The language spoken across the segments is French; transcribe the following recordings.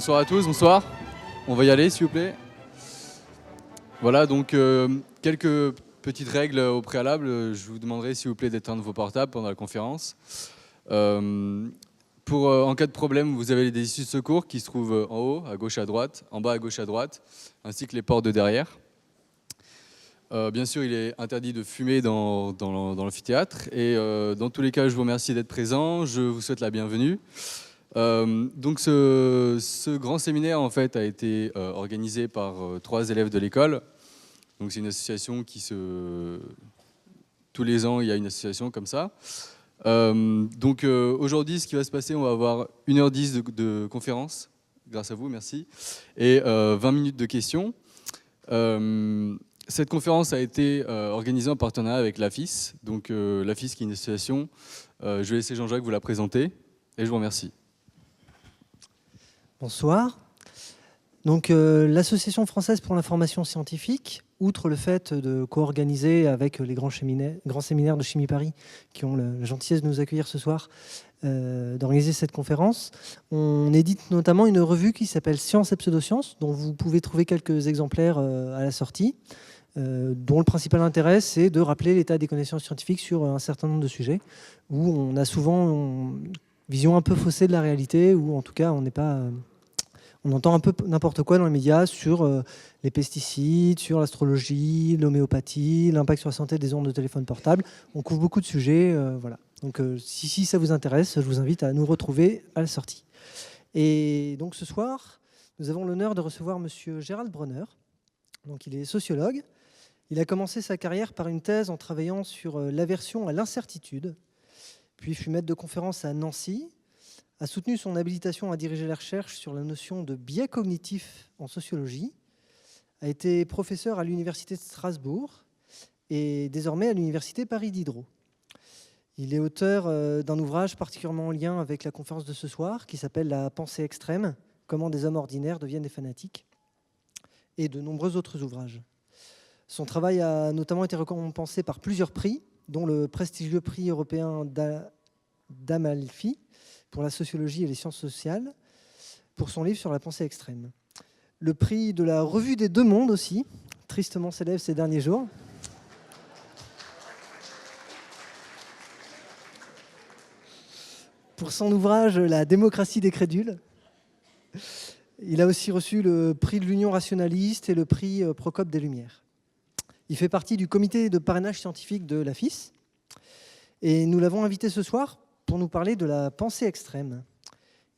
Bonsoir à tous, bonsoir. On va y aller s'il vous plaît. Voilà, donc quelques petites règles au préalable. Je vous demanderai s'il vous plaît d'éteindre vos portables pendant la conférence. En cas de problème, vous avez les issues de secours qui se trouvent en haut, à gauche, à droite, en bas, à gauche, à droite, ainsi que les portes de derrière. Bien sûr, il est interdit de fumer dans l'amphithéâtre. Et dans tous les cas, je vous remercie d'être présents. Je vous souhaite la bienvenue. Donc ce grand séminaire en fait a été organisé par 3 élèves de l'école. Donc c'est une association tous les ans il y a une association comme ça. Donc aujourd'hui ce qui va se passer, on va avoir 1h10 de conférence, grâce à vous, merci, et 20 minutes de questions. Cette conférence a été organisée en partenariat avec l'AFIS. Donc l'AFIS qui est une association, je vais laisser Jean-Jacques vous la présenter et je vous remercie. Bonsoir. Donc, l'Association française pour l'information scientifique, outre le fait de co-organiser avec les grands séminaires de Chimie Paris qui ont la gentillesse de nous accueillir ce soir, d'organiser cette conférence, on édite notamment une revue qui s'appelle Sciences et Pseudosciences, dont vous pouvez trouver quelques exemplaires à la sortie, dont le principal intérêt, c'est de rappeler l'état des connaissances scientifiques sur un certain nombre de sujets, où on a souvent une vision un peu faussée de la réalité, ou en tout cas, on entend un peu n'importe quoi dans les médias sur les pesticides, sur l'astrologie, l'homéopathie, l'impact sur la santé des ondes de téléphone portable. On couvre beaucoup de sujets. Voilà. Donc, si ça vous intéresse, je vous invite à nous retrouver à la sortie. Et donc, ce soir, nous avons l'honneur de recevoir M. Gérald Bronner. Donc, il est sociologue. Il a commencé sa carrière par une thèse en travaillant sur l'aversion à l'incertitude, puis fut maître de conférence à Nancy, a soutenu son habilitation à diriger la recherche sur la notion de biais cognitif en sociologie, a été professeur à l'Université de Strasbourg et désormais à l'Université Paris Diderot. Il est auteur d'un ouvrage particulièrement en lien avec la conférence de ce soir qui s'appelle « La pensée extrême, comment des hommes ordinaires deviennent des fanatiques » et de nombreux autres ouvrages. Son travail a notamment été récompensé par plusieurs prix, dont le prestigieux prix européen d'Amalfi pour la sociologie et les sciences sociales, pour son livre sur la pensée extrême. Le prix de la Revue des Deux Mondes aussi, tristement célèbre ces derniers jours. Pour son ouvrage « La démocratie des crédules ». Il a aussi reçu le prix de l'Union rationaliste et le prix Procope des Lumières. Il fait partie du comité de parrainage scientifique de l'AFIS. Et nous l'avons invité ce soir pour nous parler de la pensée extrême.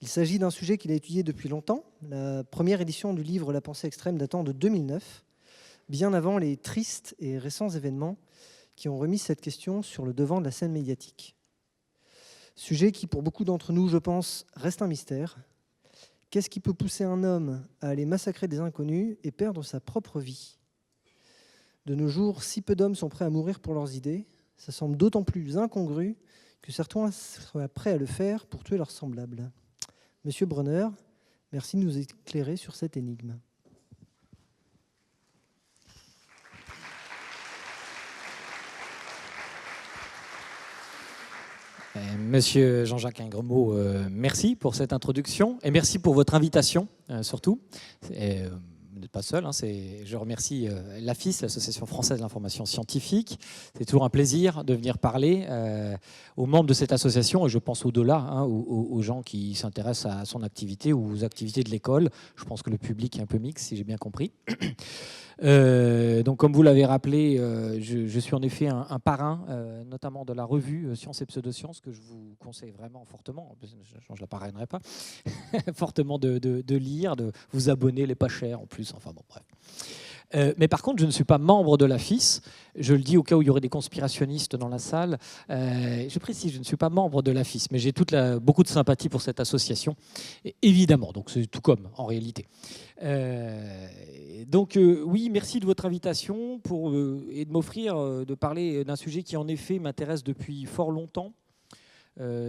Il s'agit d'un sujet qu'il a étudié depuis longtemps, la première édition du livre « La pensée extrême » datant de 2009, bien avant les tristes et récents événements qui ont remis cette question sur le devant de la scène médiatique. Sujet qui, pour beaucoup d'entre nous, je pense, reste un mystère. Qu'est-ce qui peut pousser un homme à aller massacrer des inconnus et perdre sa propre vie ? De nos jours, si peu d'hommes sont prêts à mourir pour leurs idées, ça semble d'autant plus incongru que certains soient prêts à le faire pour tuer leurs semblables. Monsieur Bronner, merci de nous éclairer sur cette énigme. Monsieur Jean-Jacques Ingremot, merci pour cette introduction et merci pour votre invitation surtout. Vous n'êtes pas seul, je remercie l'AFIS, l'Association française de l'information scientifique. C'est toujours un plaisir de venir parler aux membres de cette association et je pense au-delà, aux gens qui s'intéressent à son activité ou aux activités de l'école. Je pense que le public est un peu mixte, si j'ai bien compris. Donc, comme vous l'avez rappelé, je suis en effet un parrain, notamment de la revue Sciences et Pseudosciences, que je vous conseille vraiment fortement, je ne la parrainerai pas, fortement de lire, de vous abonner, elle n'est pas chère en plus, enfin bon, bref. Mais par contre, je ne suis pas membre de l'AFIS. Je le dis au cas où il y aurait des conspirationnistes dans la salle. Je précise, je ne suis pas membre de l'AFIS, mais j'ai beaucoup de sympathie pour cette association, évidemment. Donc c'est tout comme, en réalité. Oui, merci de votre invitation et de m'offrir de parler d'un sujet qui, en effet, m'intéresse depuis fort longtemps.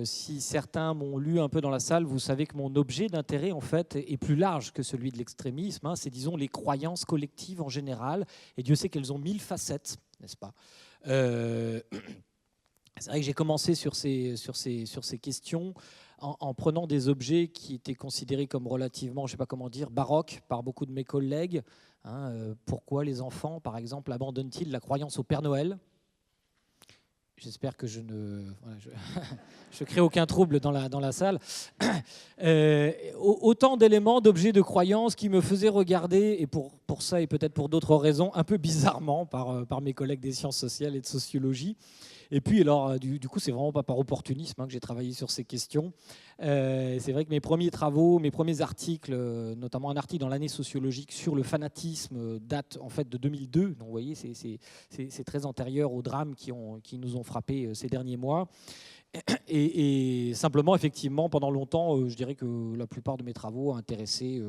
Si certains m'ont lu un peu dans la salle, vous savez que mon objet d'intérêt en fait est plus large que celui de l'extrémisme. C'est disons les croyances collectives en général, et Dieu sait qu'elles ont 1000 facettes, n'est-ce pas ? C'est vrai que j'ai commencé sur ces questions en prenant des objets qui étaient considérés comme relativement, je ne sais pas comment dire, baroques par beaucoup de mes collègues. Pourquoi les enfants, par exemple, abandonnent-ils la croyance au Père Noël ? J'espère que je crée aucun trouble dans la salle. Autant d'éléments, d'objets de croyance qui me faisaient regarder, et pour ça et peut-être pour d'autres raisons, un peu bizarrement par mes collègues des sciences sociales et de sociologie. Et puis, alors, du coup, c'est vraiment pas par opportunisme que j'ai travaillé sur ces questions. C'est vrai que mes premiers travaux, mes premiers articles, notamment un article dans l'année sociologique sur le fanatisme, date en fait de 2002. Donc, vous voyez, c'est très antérieur aux drames qui nous ont frappés ces derniers mois. Et simplement, effectivement, pendant longtemps, je dirais que la plupart de mes travaux ont intéressé,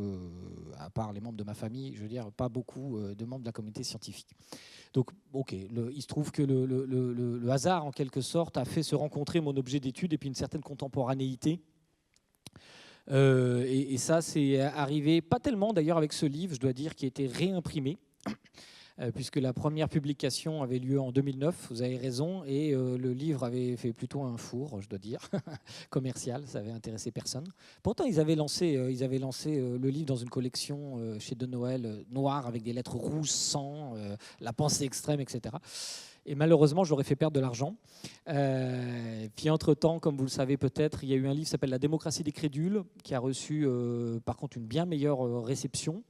à part les membres de ma famille, je veux dire, pas beaucoup de membres de la communauté scientifique. Donc, ok, il se trouve que le hasard, en quelque sorte, a fait se rencontrer mon objet d'étude et puis une certaine contemporanéité. Et ça, c'est arrivé, pas tellement d'ailleurs avec ce livre, je dois dire, qui a été réimprimé. Puisque la première publication avait lieu en 2009, vous avez raison, et le livre avait fait plutôt un four, je dois dire, commercial, ça avait intéressé personne. Pourtant, ils avaient lancé le livre dans une collection chez De Noël, noire, avec des lettres rouges, sang, la pensée extrême, etc. Et malheureusement, j'aurais fait perdre de l'argent. Puis entre-temps, comme vous le savez peut-être, il y a eu un livre qui s'appelle « La démocratie des crédules », qui a reçu par contre une bien meilleure réception,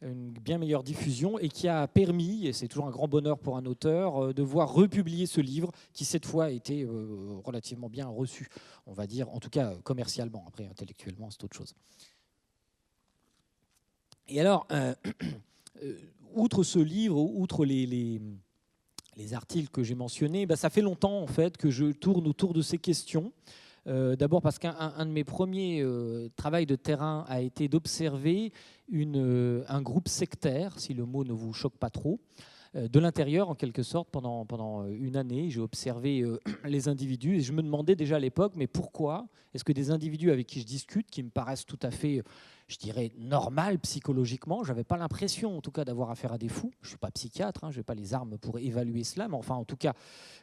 une bien meilleure diffusion, et qui a permis, et c'est toujours un grand bonheur pour un auteur, de voir republier ce livre qui cette fois a été relativement bien reçu, on va dire, en tout cas commercialement. Après, intellectuellement, c'est autre chose. Et alors, outre ce livre, outre les articles que j'ai mentionnés, ça fait longtemps en fait que je tourne autour de ces questions. D'abord parce qu'un de mes premiers travaux de terrain a été d'observer un groupe sectaire, si le mot ne vous choque pas trop, de l'intérieur en quelque sorte. Pendant une année, j'ai observé les individus et je me demandais déjà à l'époque, mais pourquoi est-ce que des individus avec qui je discute, qui me paraissent tout à fait, je dirais, normal psychologiquement, je n'avais pas l'impression en tout cas d'avoir affaire à des fous, je ne suis pas psychiatre, je n'ai pas les armes pour évaluer cela, mais enfin en tout cas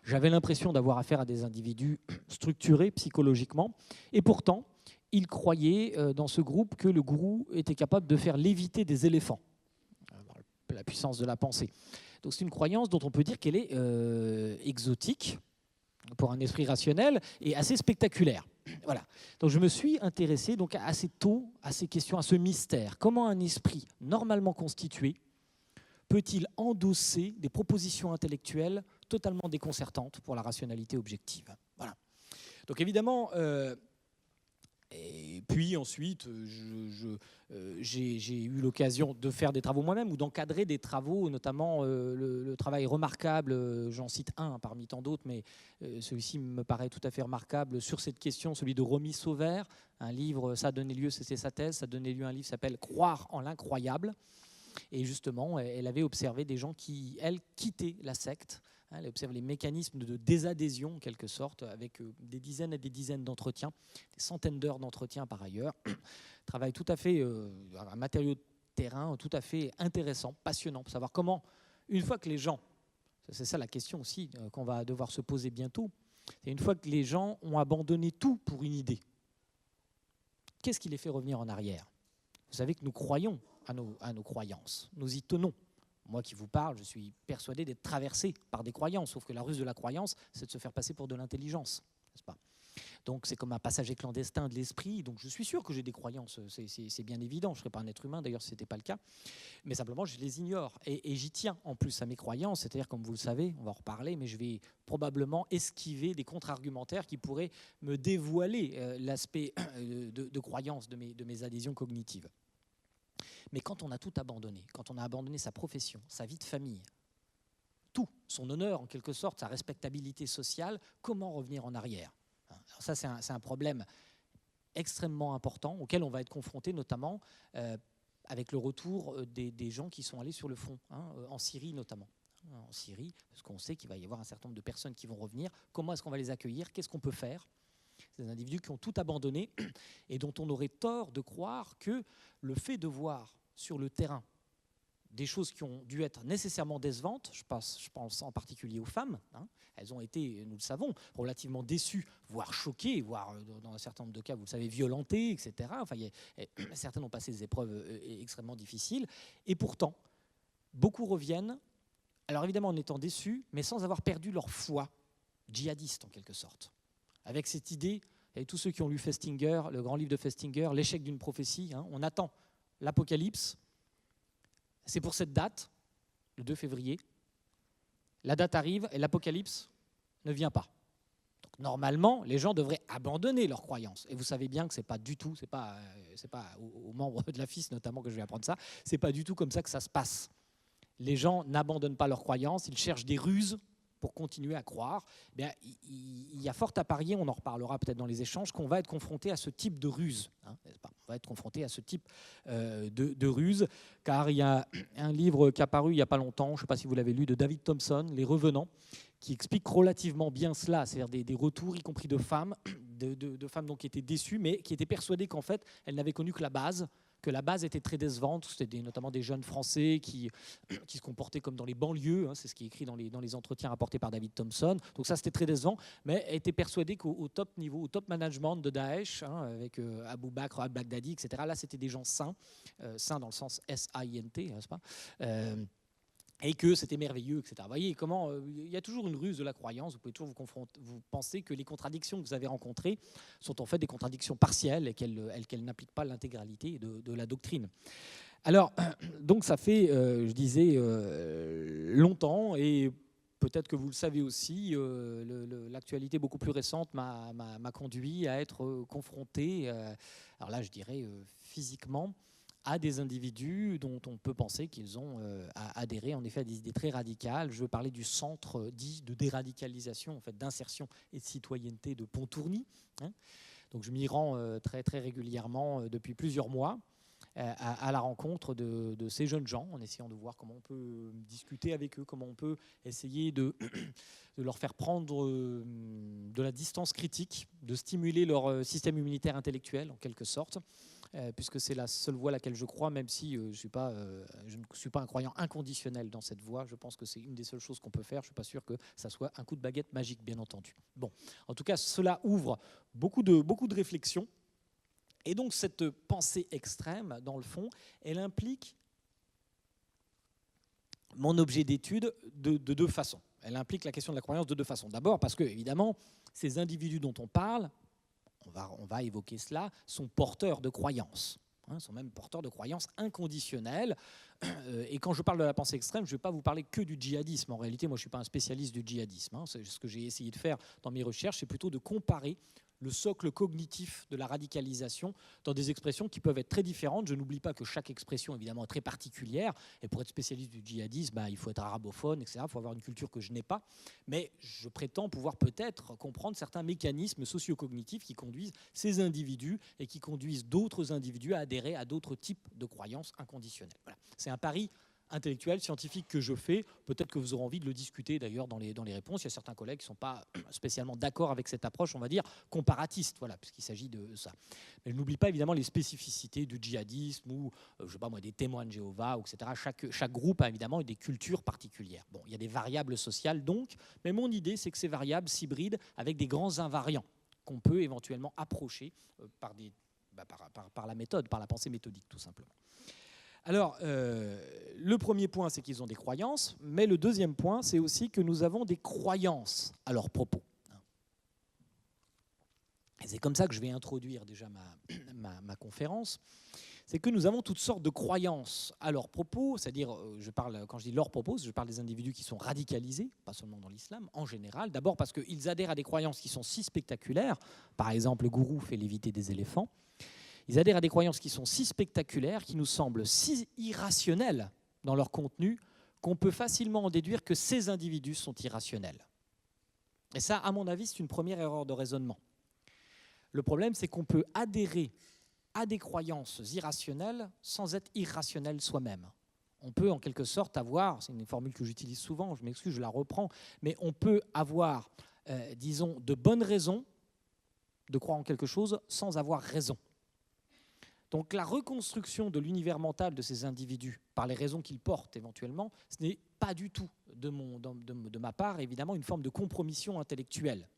j'avais l'impression d'avoir affaire à des individus structurés psychologiquement, et pourtant ils croyaient dans ce groupe que le gourou était capable de faire léviter des éléphants, la puissance de la pensée. Donc c'est une croyance dont on peut dire qu'elle est exotique pour un esprit rationnel et assez spectaculaire. Voilà. Donc je me suis intéressé donc assez tôt à ces questions, à ce mystère. Comment un esprit normalement constitué peut-il endosser des propositions intellectuelles totalement déconcertantes pour la rationalité objective ? Voilà. Donc évidemment, et puis ensuite, j'ai eu l'occasion de faire des travaux moi-même ou d'encadrer des travaux, notamment le travail remarquable, j'en cite un parmi tant d'autres, mais celui-ci me paraît tout à fait remarquable sur cette question, celui de Romy Sauvert, un livre, ça a donné lieu, c'était sa thèse, ça a donné lieu à un livre qui s'appelle « Croire en l'incroyable ». Et justement, elle avait observé des gens qui, elle, quittaient la secte. Elle observe les mécanismes de désadhésion, en quelque sorte, avec des dizaines et des dizaines d'entretiens, des centaines d'heures d'entretien par ailleurs. Travail tout à fait, un matériau de terrain tout à fait intéressant, passionnant, pour savoir comment, une fois que les gens, c'est ça la question aussi qu'on va devoir se poser bientôt, c'est une fois que les gens ont abandonné tout pour une idée, qu'est-ce qui les fait revenir en arrière ? Vous savez que nous croyons à nos croyances, nous y tenons. Moi qui vous parle, je suis persuadé d'être traversé par des croyances, sauf que la ruse de la croyance, c'est de se faire passer pour de l'intelligence, n'est-ce pas ? Donc c'est comme un passager clandestin de l'esprit, donc je suis sûr que j'ai des croyances, c'est bien évident, je ne serais pas un être humain d'ailleurs si ce n'était pas le cas, mais simplement je les ignore, et j'y tiens en plus à mes croyances, c'est-à-dire comme vous le savez, on va en reparler, mais je vais probablement esquiver des contre-argumentaires qui pourraient me dévoiler l'aspect de croyance de mes adhésions cognitives. Mais quand on a tout abandonné, quand on a abandonné sa profession, sa vie de famille, tout, son honneur en quelque sorte, sa respectabilité sociale, comment revenir en arrière ? Alors ça, c'est un problème extrêmement important auquel on va être confronté notamment avec le retour des gens qui sont allés sur le front, en Syrie notamment. En Syrie, parce qu'on sait qu'il va y avoir un certain nombre de personnes qui vont revenir. Comment est-ce qu'on va les accueillir ? Qu'est-ce qu'on peut faire ? Ces individus qui ont tout abandonné et dont on aurait tort de croire que le fait de voir sur le terrain des choses qui ont dû être nécessairement décevantes. Je pense en particulier aux femmes. Elles ont été, nous le savons, relativement déçues, voire choquées, voire dans un certain nombre de cas, vous le savez, violentées, etc. Enfin, certaines ont passé des épreuves extrêmement difficiles. Et pourtant, beaucoup reviennent, alors évidemment en étant déçus, mais sans avoir perdu leur foi djihadiste en quelque sorte. Avec cette idée, et tous ceux qui ont lu Festinger, le grand livre de Festinger, L'échec d'une prophétie, on attend l'apocalypse. C'est pour cette date, le 2 février, la date arrive et l'apocalypse ne vient pas. Donc, normalement, les gens devraient abandonner leurs croyances. Et vous savez bien que ce n'est pas du tout, c'est pas aux membres de la FIS notamment que je vais apprendre ça, c'est pas du tout comme ça que ça se passe. Les gens n'abandonnent pas leurs croyances, ils cherchent des ruses pour continuer à croire. Bien, il y a fort à parier, on en reparlera peut-être dans les échanges, qu'on va être confronté à ce type de ruse. N'est-ce pas ? On va être confronté à ce type de ruse, car il y a un livre qui est apparu il n'y a pas longtemps, je ne sais pas si vous l'avez lu, de David Thompson, Les Revenants, qui explique relativement bien cela, c'est-à-dire des retours, y compris de femmes, de femmes donc, qui étaient déçues, mais qui étaient persuadées qu'en fait, elles n'avaient connu que la base était très décevante. C'était notamment des jeunes Français qui se comportaient comme dans les banlieues, c'est ce qui est écrit dans les entretiens rapportés par David Thompson. Donc ça, c'était très décevant, mais étaient persuadés qu'au top niveau, au top management de Daesh, avec Abu Bakr al-Baghdadi, etc., là, c'était des gens sains, sains dans le sens S-A-I-N-T, n'est-ce pas et que c'était merveilleux, etc. Vous voyez comment il y a toujours une ruse de la croyance. Vous pouvez toujours vous penser que les contradictions que vous avez rencontrées sont en fait des contradictions partielles et qu'elles n'appliquent pas l'intégralité de la doctrine. Alors, donc ça fait, je disais, longtemps, et peut-être que vous le savez aussi, l'actualité beaucoup plus récente m'a conduit à être confronté, alors là je dirais physiquement, à des individus dont on peut penser qu'ils ont adhéré en effet à des idées très radicales. Je veux parler du centre dit de déradicalisation, en fait, d'insertion et de citoyenneté de Pontourny. Donc je m'y rends très, très régulièrement depuis plusieurs mois à la rencontre de ces jeunes gens, en essayant de voir comment on peut discuter avec eux, comment on peut essayer de leur faire prendre de la distance critique, de stimuler leur système immunitaire intellectuel en quelque sorte, puisque c'est la seule voie à laquelle je crois, même si je ne suis pas un croyant inconditionnel dans cette voie. Je pense que c'est une des seules choses qu'on peut faire. Je ne suis pas sûr que ça soit un coup de baguette magique, bien entendu. Bon, en tout cas, cela ouvre beaucoup de réflexions. Et donc, cette pensée extrême, dans le fond, elle implique mon objet d'étude de deux façons. Elle implique la question de la croyance de deux façons. D'abord parce que, évidemment, ces individus dont on parle, on va évoquer cela, sont porteurs de croyances. Sont même porteurs de croyances inconditionnelles. Et quand je parle de la pensée extrême, je ne vais pas vous parler que du djihadisme. En réalité, moi, je ne suis pas un spécialiste du djihadisme. C'est ce que j'ai essayé de faire dans mes recherches, c'est plutôt de comparer le socle cognitif de la radicalisation dans des expressions qui peuvent être très différentes. Je n'oublie pas que chaque expression, évidemment, est très particulière. Et pour être spécialiste du djihadisme, il faut être arabophone, etc. Il faut avoir une culture que je n'ai pas. Mais je prétends pouvoir peut-être comprendre certains mécanismes socio-cognitifs qui conduisent ces individus et qui conduisent d'autres individus à adhérer à d'autres types de croyances inconditionnelles. Voilà. C'est un pari intellectuel, scientifique que je fais. Peut-être que vous aurez envie de le discuter d'ailleurs dans les réponses. Il y a certains collègues qui ne sont pas spécialement d'accord avec cette approche, on va dire, comparatiste, voilà, puisqu'il s'agit de ça. Mais je n'oublie pas évidemment les spécificités du djihadisme ou, je sais pas moi, des témoins de Jéhovah, etc. Chaque groupe a évidemment des cultures particulières. Bon, il y a des variables sociales donc, mais mon idée c'est que ces variables s'hybrident avec des grands invariants qu'on peut éventuellement approcher par la méthode, par la pensée méthodique tout simplement. Alors, le premier point, c'est qu'ils ont des croyances, mais le deuxième point, c'est aussi que nous avons des croyances à leur propos. Et c'est comme ça que je vais introduire déjà ma conférence. C'est que nous avons toutes sortes de croyances à leur propos, c'est-à-dire, quand je dis leur propos, je parle des individus qui sont radicalisés, pas seulement dans l'islam, en général. D'abord parce qu'ils adhèrent à des croyances qui sont si spectaculaires, par exemple, le gourou fait léviter des éléphants. Ils adhèrent à des croyances qui sont si spectaculaires, qui nous semblent si irrationnelles dans leur contenu, qu'on peut facilement en déduire que ces individus sont irrationnels. Et ça, à mon avis, c'est une première erreur de raisonnement. Le problème, c'est qu'on peut adhérer à des croyances irrationnelles sans être irrationnel soi-même. On peut en quelque sorte avoir, c'est une formule que j'utilise souvent, je m'excuse, je la reprends, mais on peut avoir, disons, de bonnes raisons de croire en quelque chose sans avoir raison. Donc la reconstruction de l'univers mental de ces individus, par les raisons qu'ils portent éventuellement, ce n'est pas du tout, de ma part, évidemment, une forme de compromission intellectuelle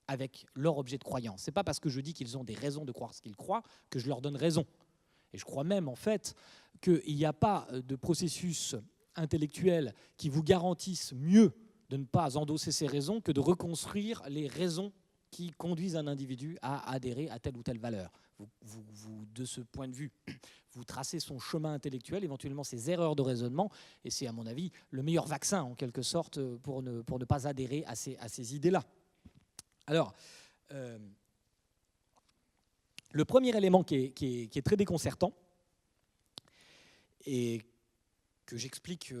avec leur objet de croyance. Ce n'est pas parce que je dis qu'ils ont des raisons de croire ce qu'ils croient que je leur donne raison. Et je crois même, en fait, qu'il n'y a pas de processus intellectuel qui vous garantisse mieux de ne pas endosser ces raisons que de reconstruire les raisons qui conduisent un individu à adhérer à telle ou telle valeur. De ce point de vue, vous tracez son chemin intellectuel, éventuellement ses erreurs de raisonnement, et c'est à mon avis le meilleur vaccin en quelque sorte pour ne pas adhérer à ces idées-là. Alors, le premier élément qui est très déconcertant et que j'explique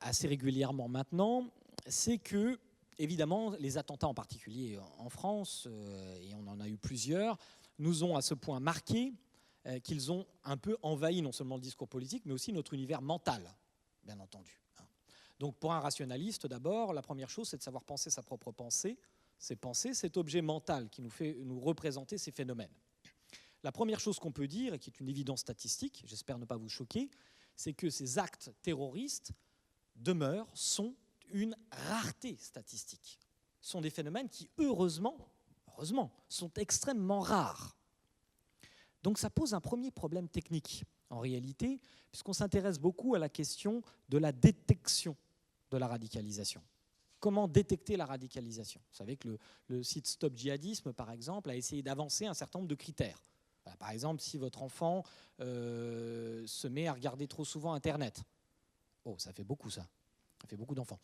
assez régulièrement maintenant, c'est que, évidemment, les attentats en particulier en France, et on en a eu plusieurs, nous ont à ce point marqué qu'ils ont un peu envahi non seulement le discours politique, mais aussi notre univers mental, bien entendu. Donc pour un rationaliste, d'abord, la première chose, c'est de savoir penser sa propre pensée, c'est penser cet objet mental qui nous fait nous représenter ces phénomènes. La première chose qu'on peut dire, et qui est une évidence statistique, j'espère ne pas vous choquer, c'est que ces actes terroristes sont une rareté statistique. Ce sont des phénomènes qui, heureusement, sont extrêmement rares. Donc ça pose un premier problème technique, en réalité, puisqu'on s'intéresse beaucoup à la question de la détection de la radicalisation. Comment détecter la radicalisation? Vous savez que le site Stop Djihadisme, par exemple, a essayé d'avancer un certain nombre de critères. Voilà, par exemple, si votre enfant se met à regarder trop souvent Internet. Oh, ça fait beaucoup ça. Ça fait beaucoup d'enfants.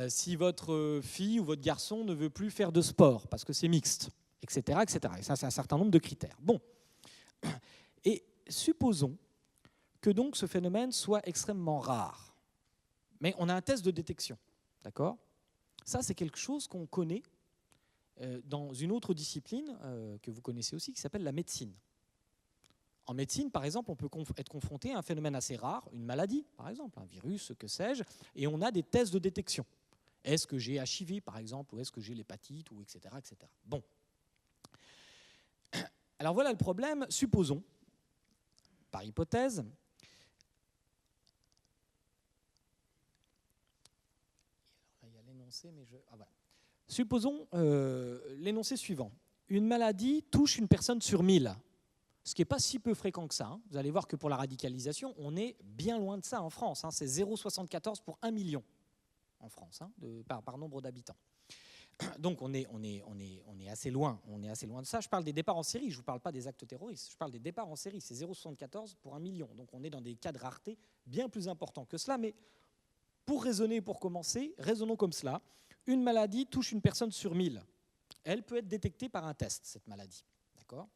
Si votre fille ou votre garçon ne veut plus faire de sport parce que c'est mixte, etc., etc. Et ça, c'est un certain nombre de critères. Bon. Et supposons que donc ce phénomène soit extrêmement rare. Mais on a un test de détection. D'accord ? Ça, c'est quelque chose qu'on connaît dans une autre discipline que vous connaissez aussi, qui s'appelle la médecine. En médecine, par exemple, on peut être confronté à un phénomène assez rare, une maladie, par exemple, un virus, que sais-je, et on a des tests de détection. Est-ce que j'ai HIV, par exemple, ou est-ce que j'ai l'hépatite, ou etc., etc. Bon. Alors voilà le problème. Supposons, par hypothèse, il y a l'énoncé, mais voilà. Supposons l'énoncé suivant. Une maladie touche une personne sur 1000. Ce qui n'est pas si peu fréquent que ça. Hein. Vous allez voir que pour la radicalisation, on est bien loin de ça en France. Hein. C'est 0,74 pour 1 million en France, hein, par nombre d'habitants. Donc on est assez loin. On est assez loin de ça. Je parle des départs en série. Je ne vous parle pas des actes terroristes. Je parle des départs en série. C'est 0,74 pour 1 million. Donc on est dans des cas de rareté bien plus importants que cela. Mais pour raisonner, pour commencer, raisonnons comme cela. Une maladie touche une personne sur 1000. Elle peut être détectée par un test, cette maladie. D'accord ?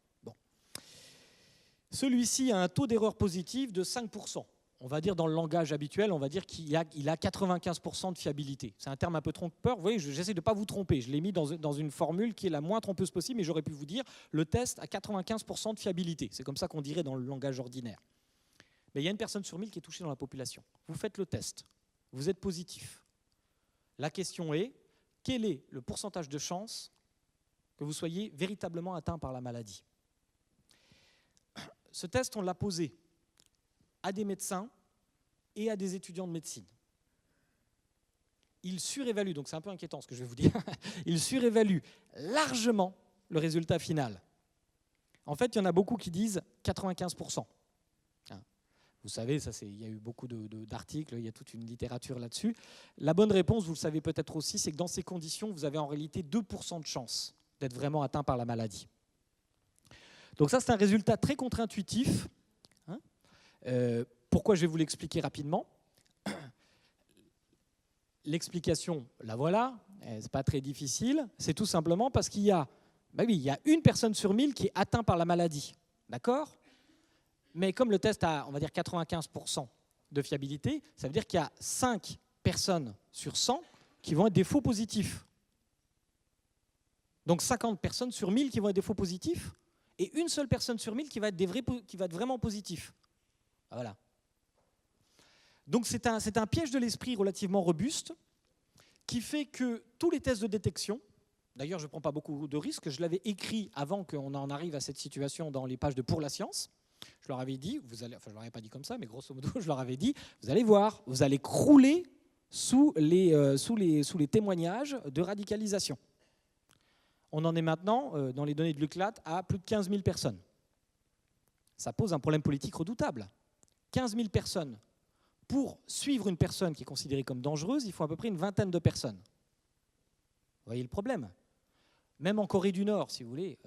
Celui-ci a un taux d'erreur positive de 5%. On va dire dans le langage habituel, on va dire qu'il a 95% de fiabilité. C'est un terme un peu trompeur. Vous voyez, j'essaie de ne pas vous tromper. Je l'ai mis dans une formule qui est la moins trompeuse possible, mais j'aurais pu vous dire le test a 95% de fiabilité. C'est comme ça qu'on dirait dans le langage ordinaire. Mais il y a une personne sur 1000 qui est touchée dans la population. Vous faites le test. Vous êtes positif. La question est, quel est le pourcentage de chance que vous soyez véritablement atteint par la maladie ? Ce test, on l'a posé à des médecins et à des étudiants de médecine. Il surévalue, donc c'est un peu inquiétant ce que je vais vous dire, il surévalue largement le résultat final. En fait, il y en a beaucoup qui disent 95%. Vous savez, il y a eu beaucoup d'articles, il y a toute une littérature là-dessus. La bonne réponse, vous le savez peut-être aussi, c'est que dans ces conditions, vous avez en réalité 2% de chance d'être vraiment atteint par la maladie. Donc ça, c'est un résultat très contre-intuitif. Pourquoi je vais vous l'expliquer rapidement. L'explication, la voilà, c'est pas très difficile. C'est tout simplement parce qu'il y a une personne sur 1000 qui est atteinte par la maladie. D'accord ? Mais comme le test a, on va dire, 95% de fiabilité, ça veut dire qu'il y a 5 personnes sur 100 qui vont être des faux positifs. Donc 50 personnes sur 1000 qui vont être des faux positifs, et une seule personne sur 1000 qui va être vraiment positif. Voilà. Donc c'est un piège de l'esprit relativement robuste qui fait que tous les tests de détection, d'ailleurs je ne prends pas beaucoup de risques, je l'avais écrit avant qu'on en arrive à cette situation dans les pages de Pour la science, Je leur avais dit, je leur avais pas dit comme ça, mais grosso modo, je leur avais dit, vous allez voir, vous allez crouler sous les témoignages de radicalisation. On en est maintenant, dans les données de l'UCLAT, à plus de 15 000 personnes. Ça pose un problème politique redoutable. 15 000 personnes. Pour suivre une personne qui est considérée comme dangereuse, il faut à peu près une vingtaine de personnes. Vous voyez le problème? Même en Corée du Nord, si vous voulez.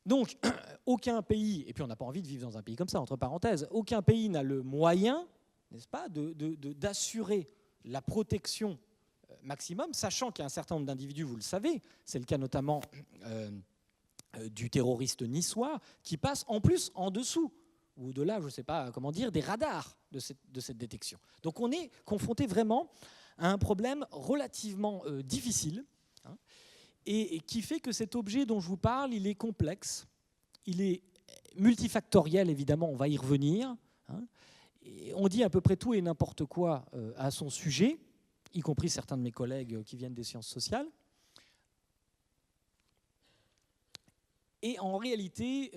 Donc, aucun pays, et puis on n'a pas envie de vivre dans un pays comme ça, entre parenthèses, aucun pays n'a le moyen, n'est-ce pas, d'assurer la protection maximum, sachant qu'il y a un certain nombre d'individus, vous le savez, c'est le cas notamment du terroriste niçois, qui passe en plus en dessous, ou au-delà, je ne sais pas comment dire, des radars de cette détection. Donc on est confronté vraiment à un problème relativement difficile, hein, et qui fait que cet objet dont je vous parle, il est complexe, il est multifactoriel, évidemment, on va y revenir. Hein, et on dit à peu près tout et n'importe quoi à son sujet, y compris certains de mes collègues qui viennent des sciences sociales. Et en réalité,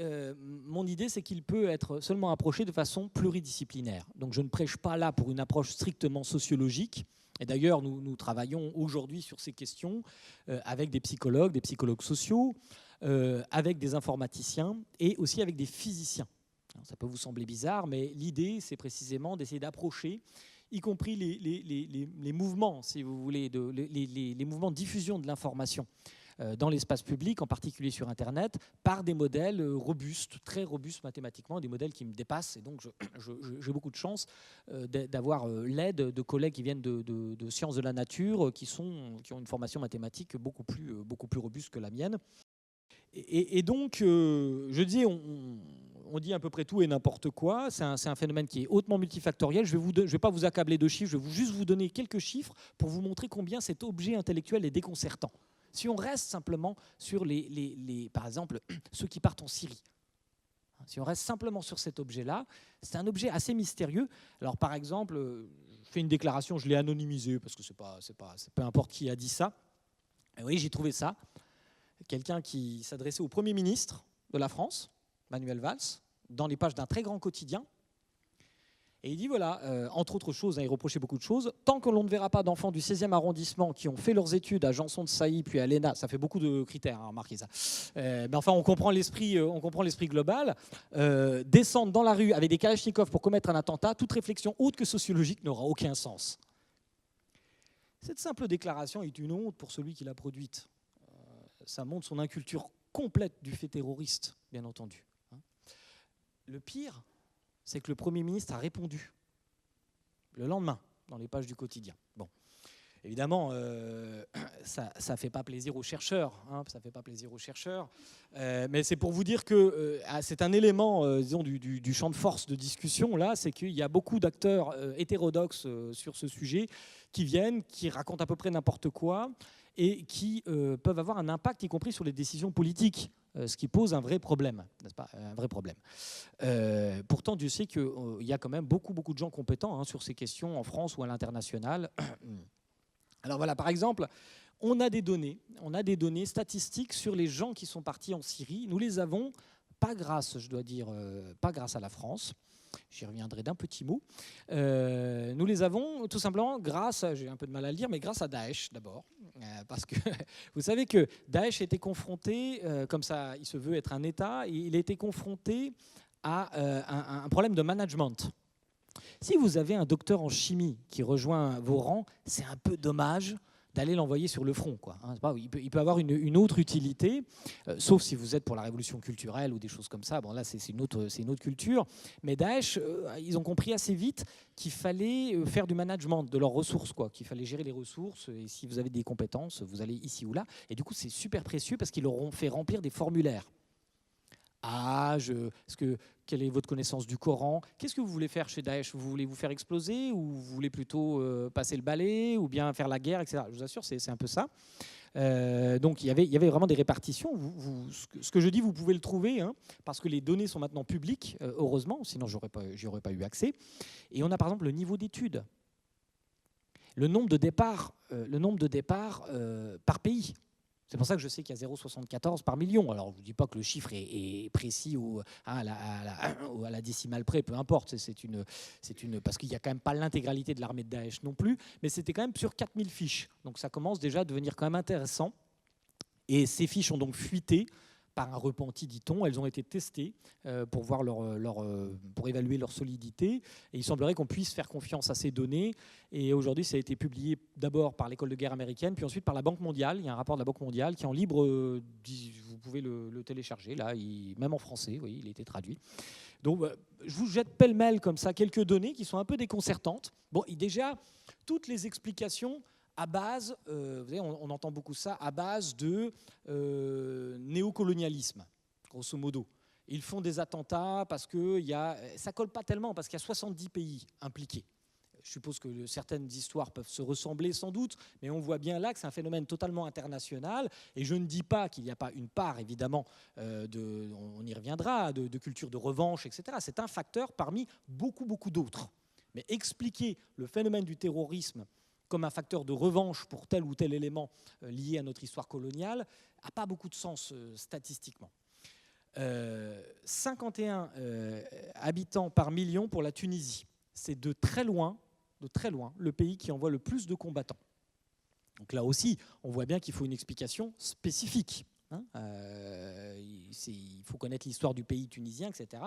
mon idée, c'est qu'il peut être seulement approché de façon pluridisciplinaire. Donc je ne prêche pas là pour une approche strictement sociologique. Et d'ailleurs, nous travaillons aujourd'hui sur ces questions avec des psychologues sociaux, avec des informaticiens et aussi avec des physiciens. Alors, ça peut vous sembler bizarre, mais l'idée, c'est précisément d'essayer d'approcher, y compris les mouvements, si vous voulez, les mouvements de diffusion de l'information dans l'espace public, en particulier sur Internet, par des modèles robustes, très robustes mathématiquement, des modèles qui me dépassent. Et donc, j'ai beaucoup de chance d'avoir l'aide de collègues qui viennent de sciences de la nature, qui ont une formation mathématique beaucoup plus robuste que la mienne. Et donc, je dis, on dit à peu près tout et n'importe quoi. C'est un phénomène qui est hautement multifactoriel. Je ne vais pas vous accabler de chiffres, je vais juste vous donner quelques chiffres pour vous montrer combien cet objet intellectuel est déconcertant. Si on reste simplement sur par exemple, ceux qui partent en Syrie, si on reste simplement sur cet objet-là, c'est un objet assez mystérieux. Alors par exemple, je fais une déclaration, je l'ai anonymisée parce que peu importe qui a dit ça. Et oui, j'ai trouvé ça. Quelqu'un qui s'adressait au Premier ministre de la France, Manuel Valls, dans les pages d'un très grand quotidien. Et il dit, voilà, entre autres choses, il reprochait beaucoup de choses, tant que l'on ne verra pas d'enfants du 16e arrondissement qui ont fait leurs études à Janson de Sailly puis à l'ENA, ça fait beaucoup de critères, hein, remarquez ça, mais enfin on comprend l'esprit global, descendre dans la rue avec des kalachnikovs pour commettre un attentat, toute réflexion autre que sociologique n'aura aucun sens. Cette simple déclaration est une honte pour celui qui l'a produite. Ça montre son inculture complète du fait terroriste, bien entendu. Le pire, c'est que le Premier ministre a répondu le lendemain dans les pages du quotidien. Bon, évidemment, ça ne fait pas plaisir aux chercheurs, hein, ça fait pas plaisir aux chercheurs, mais c'est pour vous dire que c'est un élément, disons, du champ de force de discussion là, c'est qu'il y a beaucoup d'acteurs hétérodoxes sur ce sujet qui viennent, qui racontent à peu près n'importe quoi et qui peuvent avoir un impact, y compris sur les décisions politiques. Ce qui pose un vrai problème, n'est-ce pas ? Un vrai problème. Pourtant, Dieu sait qu'il y a quand même beaucoup de gens compétents, hein, sur ces questions en France ou à l'international. Alors voilà, par exemple, on a des données statistiques sur les gens qui sont partis en Syrie. Nous les avons, pas grâce à la France. J'y reviendrai d'un petit mot. Nous les avons tout simplement grâce, j'ai un peu de mal à le dire, mais grâce à Daesh d'abord. Parce que vous savez que Daesh a été confronté, comme ça il se veut être un État, et il a été confronté à un problème de management. Si vous avez un docteur en chimie qui rejoint vos rangs, c'est un peu dommage d'aller l'envoyer sur le front, quoi. Hein, il peut avoir une autre utilité, sauf si vous êtes pour la révolution culturelle ou des choses comme ça. Bon, là, c'est une autre culture. Mais Daesh, ils ont compris assez vite qu'il fallait faire du management de leurs ressources, quoi, qu'il fallait gérer les ressources. Et si vous avez des compétences, vous allez ici ou là. Et du coup, c'est super précieux parce qu'ils leur ont fait remplir des formulaires. Âge, quelle est votre connaissance du Coran? Qu'est-ce que vous voulez faire chez Daesh? Vous voulez vous faire exploser ou vous voulez plutôt passer le balai ou bien faire la guerre, etc. Je vous assure, c'est un peu ça. Donc il y avait vraiment des répartitions. Ce que je dis, vous pouvez le trouver, hein, parce que les données sont maintenant publiques, heureusement, sinon j'y aurais pas eu accès. Et on a par exemple le niveau d'études, le nombre de départs par pays. C'est pour ça que je sais qu'il y a 0,74 par million. Alors, je ne vous dis pas que le chiffre est précis ou à la décimale près, peu importe. Parce qu'il n'y a quand même pas l'intégralité de l'armée de Daesh non plus, mais c'était quand même sur 4000 fiches. Donc ça commence déjà à devenir quand même intéressant. Et ces fiches ont donc fuité par un repenti, dit-on. Elles ont été testées pour évaluer leur solidité. Et il semblerait qu'on puisse faire confiance à ces données. Et aujourd'hui, ça a été publié d'abord par l'école de guerre américaine, puis ensuite par la Banque mondiale. Il y a un rapport de la Banque mondiale qui est en libre. Vous pouvez le télécharger, là, même en français, oui, il a été traduit. Donc, je vous jette pêle-mêle comme ça quelques données qui sont un peu déconcertantes. Bon, et déjà, toutes les explications à base, vous savez, on entend beaucoup ça, à base de néocolonialisme, grosso modo. Ils font des attentats parce que ça colle pas tellement, parce qu'il y a 70 pays impliqués. Je suppose que certaines histoires peuvent se ressembler sans doute, mais on voit bien là que c'est un phénomène totalement international. Et je ne dis pas qu'il n'y a pas une part, évidemment, on y reviendra, de culture de revanche, etc. C'est un facteur parmi beaucoup, beaucoup d'autres. Mais expliquer le phénomène du terrorisme comme un facteur de revanche pour tel ou tel élément lié à notre histoire coloniale n'a pas beaucoup de sens statistiquement. 51 habitants par million pour la Tunisie. C'est de très loin le pays qui envoie le plus de combattants. Donc là aussi, on voit bien qu'il faut une explication spécifique. Il faut connaître l'histoire du pays tunisien, etc.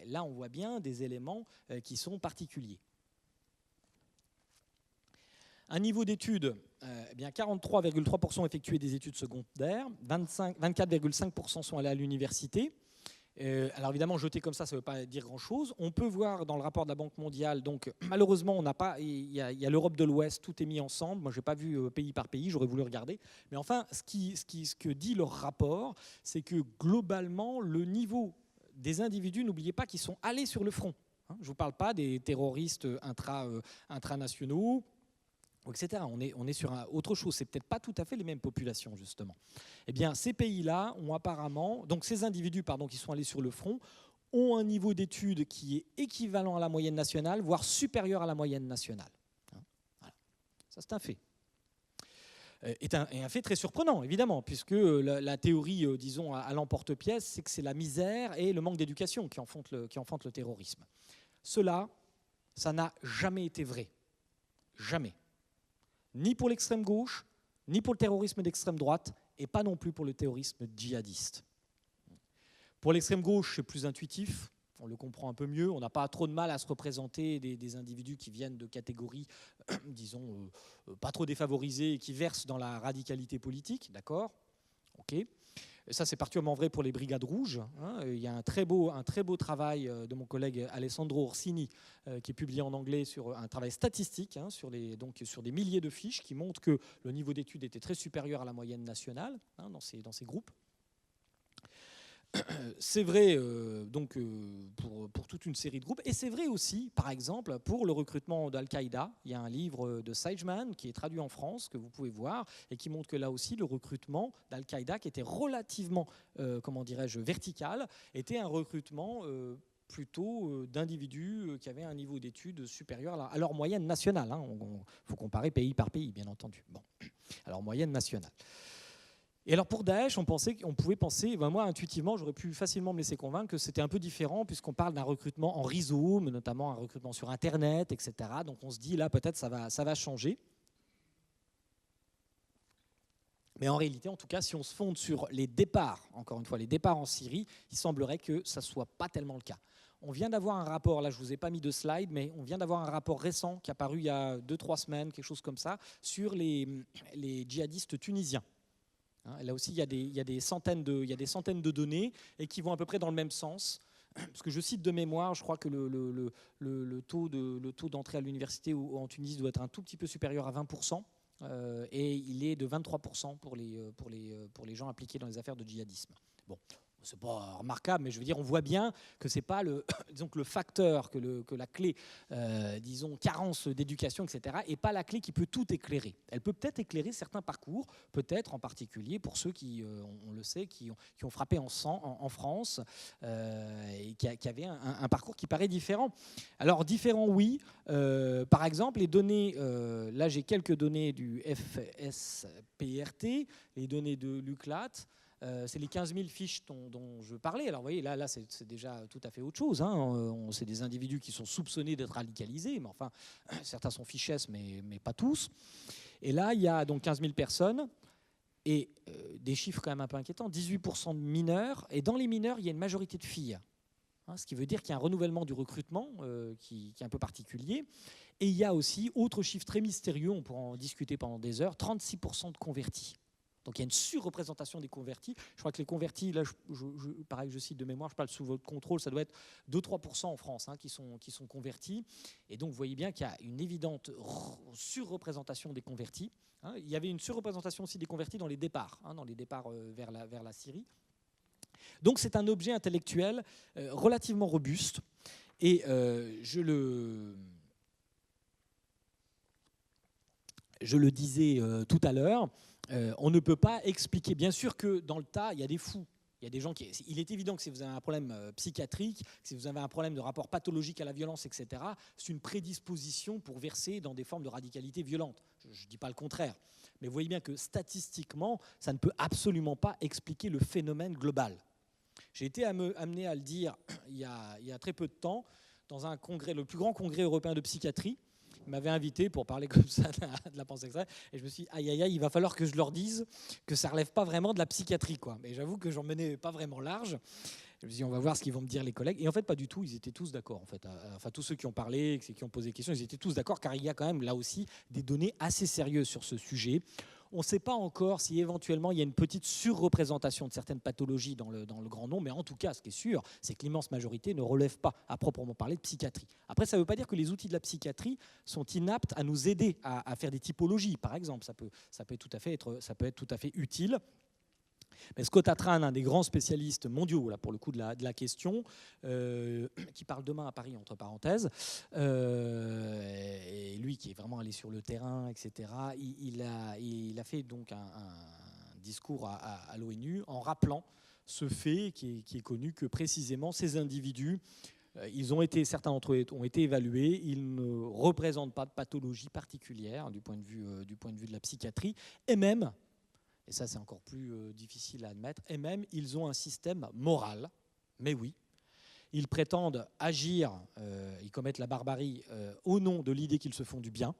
Là, on voit bien des éléments qui sont particuliers. Un niveau d'études, 43,3% ont effectué des études secondaires, 24,5% sont allés à l'université. Alors évidemment, jeté comme ça ne veut pas dire grand-chose. On peut voir dans le rapport de la Banque mondiale, donc malheureusement, on n'a pas, il y a l'Europe de l'Ouest, tout est mis ensemble. Moi, je n'ai pas vu pays par pays, j'aurais voulu regarder. Mais enfin, ce que dit leur rapport, c'est que globalement, le niveau des individus, n'oubliez pas qu'ils sont allés sur le front. Je ne vous parle pas des terroristes intranationaux, etc. On est sur autre chose. C'est peut-être pas tout à fait les mêmes populations, justement. Eh bien, ces pays-là ont apparemment, donc ces individus, qui sont allés sur le front, ont un niveau d'études qui est équivalent à la moyenne nationale, voire supérieur à la moyenne nationale. Voilà. Ça, c'est un fait. Et un fait très surprenant, évidemment, puisque la théorie, disons, à l'emporte-pièce, c'est que c'est la misère et le manque d'éducation qui enfantent le terrorisme. Cela, ça n'a jamais été vrai. Jamais. Ni pour l'extrême gauche, ni pour le terrorisme d'extrême droite, et pas non plus pour le terrorisme djihadiste. Pour l'extrême gauche, c'est plus intuitif, on le comprend un peu mieux, on n'a pas trop de mal à se représenter des individus qui viennent de catégories, disons, pas trop défavorisées et qui versent dans la radicalité politique, d'accord ? Ok. Et ça, c'est particulièrement vrai pour les brigades rouges. Il y a un très beau travail de mon collègue Alessandro Orsini qui est publié en anglais sur un travail statistique sur des milliers de fiches qui montrent que le niveau d'études était très supérieur à la moyenne nationale dans ces groupes. C'est vrai pour toute une série de groupes, et c'est vrai aussi, par exemple, pour le recrutement d'Al-Qaïda. Il y a un livre de Seigeman qui est traduit en France, que vous pouvez voir, et qui montre que là aussi, le recrutement d'Al-Qaïda, qui était relativement, vertical, était un recrutement plutôt d'individus qui avaient un niveau d'études supérieur à leur moyenne nationale. Il faut comparer pays par pays, bien entendu. Bon, alors moyenne nationale. Et alors pour Daesh, on pouvait penser, moi intuitivement, j'aurais pu facilement me laisser convaincre que c'était un peu différent puisqu'on parle d'un recrutement en rhizome, notamment un recrutement sur Internet, etc. Donc on se dit là peut-être ça va changer. Mais en réalité, en tout cas, si on se fonde sur les départs, encore une fois, les départs en Syrie, il semblerait que ça ne soit pas tellement le cas. On vient d'avoir un rapport, là je ne vous ai pas mis de slide, mais on vient d'avoir un rapport récent qui est apparu il y a 2-3 semaines, quelque chose comme ça, sur les djihadistes tunisiens. Là aussi, il y a des centaines de données et qui vont à peu près dans le même sens. Parce que je cite de mémoire, je crois que le taux d'entrée à l'université en Tunisie doit être un tout petit peu supérieur à 20%, et il est de 23% pour les gens impliqués dans les affaires de djihadisme. Bon, c'est pas remarquable, mais je veux dire, on voit bien que c'est pas disons que le facteur, que la clé, disons, carence d'éducation, etc., est pas la clé qui peut tout éclairer. Elle peut peut-être éclairer certains parcours, peut-être en particulier pour ceux qui, on le sait, qui ont frappé en France et qui avaient un parcours qui paraît différent. Alors, différent, oui. Par exemple, les données, là j'ai quelques données du FSPRT, les données de l'UCLAT. C'est les 15 000 fiches dont je parlais. Alors vous voyez, là c'est déjà tout à fait autre chose. C'est des individus qui sont soupçonnés d'être radicalisés, mais enfin, certains sont fichesses, mais pas tous. Et là, il y a donc 15 000 personnes, et des chiffres quand même un peu inquiétants, 18% de mineurs, et dans les mineurs, il y a une majorité de filles. Ce qui veut dire qu'il y a un renouvellement du recrutement qui est un peu particulier. Et il y a aussi, autre chiffre très mystérieux, on pourra en discuter pendant des heures, 36% de convertis. Donc il y a une surreprésentation des convertis. Je crois que les convertis, là, pareil, je cite de mémoire, je parle sous votre contrôle, ça doit être 2-3% en France qui sont convertis. Et donc vous voyez bien qu'il y a une évidente surreprésentation des convertis. Il y avait une surreprésentation aussi des convertis dans les départs, vers la Syrie. Donc c'est un objet intellectuel relativement robuste. Et je le disais tout à l'heure, on ne peut pas expliquer. Bien sûr que dans le tas, il y a des fous. Il y a des gens il est évident que si vous avez un problème psychiatrique, si vous avez un problème de rapport pathologique à la violence, etc., c'est une prédisposition pour verser dans des formes de radicalité violente. Je ne dis pas le contraire. Mais vous voyez bien que statistiquement, ça ne peut absolument pas expliquer le phénomène global. J'ai été amené à le dire il y a très peu de temps, dans un congrès, le plus grand congrès européen de psychiatrie. Ils m'avaient invité pour parler comme ça de la pensée extraite. Et je me suis dit, aïe, aïe, aïe, il va falloir que je leur dise que ça ne relève pas vraiment de la psychiatrie, quoi. Mais j'avoue que j'en menais pas vraiment large. Je me suis dit, on va voir ce qu'ils vont me dire les collègues. Et en fait, pas du tout. Ils étaient tous d'accord. En fait. Enfin, tous ceux qui ont parlé, qui ont posé des questions, ils étaient tous d'accord, car il y a quand même là aussi des données assez sérieuses sur ce sujet. On ne sait pas encore si éventuellement il y a une petite surreprésentation de certaines pathologies dans le grand nombre, mais en tout cas, ce qui est sûr, c'est que l'immense majorité ne relève pas, à proprement parler, de psychiatrie. Après, ça ne veut pas dire que les outils de la psychiatrie sont inaptes à nous aider à faire des typologies, par exemple. Ça peut être tout à fait utile. Mais Scott Atran, un des grands spécialistes mondiaux là, pour le coup de la question, qui parle demain à Paris, entre parenthèses, et lui qui est vraiment allé sur le terrain, etc., il a fait donc un discours à l'ONU en rappelant ce fait qui est connu, que précisément ces individus, certains d'entre eux ont été évalués, ils ne représentent pas de pathologie particulière du point de vue de la psychiatrie, et même, et ça c'est encore plus difficile à admettre, et même ils ont un système moral, mais oui, ils prétendent agir, ils commettent la barbarie au nom de l'idée qu'ils se font du bien.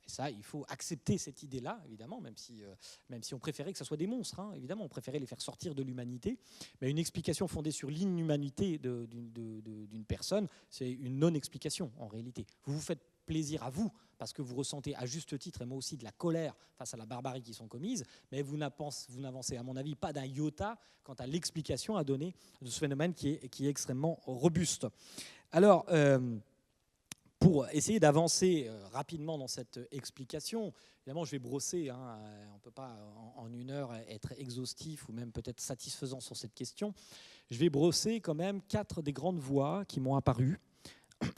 Et ça, il faut accepter cette idée-là, évidemment, même si on préférait que ce soit des monstres, évidemment, on préférait les faire sortir de l'humanité, mais une explication fondée sur l'inhumanité d'une personne, c'est une non-explication en réalité. Vous vous faites plaisir à vous, parce que vous ressentez à juste titre, et moi aussi, de la colère face à la barbarie qui sont commises, mais vous n'avancez, à mon avis, pas d'un iota quant à l'explication à donner de ce phénomène qui est extrêmement robuste. Alors, pour essayer d'avancer rapidement dans cette explication, évidemment, je vais brosser, on ne peut pas en une heure être exhaustif ou même peut-être satisfaisant sur cette question. Je vais brosser quand même 4 des grandes voies qui m'ont apparu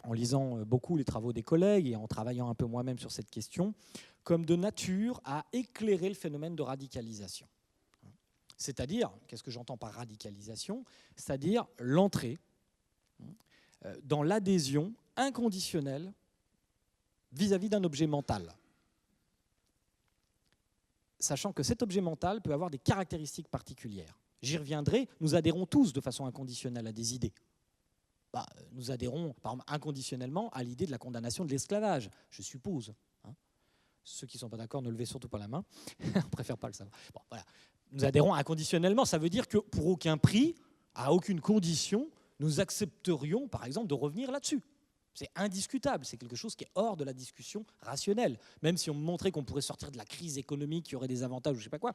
en lisant beaucoup les travaux des collègues et en travaillant un peu moi-même sur cette question, comme de nature à éclairer le phénomène de radicalisation. C'est-à-dire, qu'est-ce que j'entends par radicalisation ? C'est-à-dire l'entrée dans l'adhésion inconditionnelle vis-à-vis d'un objet mental. Sachant que cet objet mental peut avoir des caractéristiques particulières. J'y reviendrai, nous adhérons tous de façon inconditionnelle à des idées. Nous adhérons, par exemple, inconditionnellement à l'idée de la condamnation de l'esclavage, je suppose. Ceux qui ne sont pas d'accord, ne levez surtout pas la main. On ne préfère pas le savoir. Bon, voilà. Nous adhérons inconditionnellement, ça veut dire que pour aucun prix, à aucune condition, nous accepterions, par exemple, de revenir là-dessus. C'est indiscutable, c'est quelque chose qui est hors de la discussion rationnelle. Même si on me montrait qu'on pourrait sortir de la crise économique, qu'il y aurait des avantages ou je ne sais pas quoi,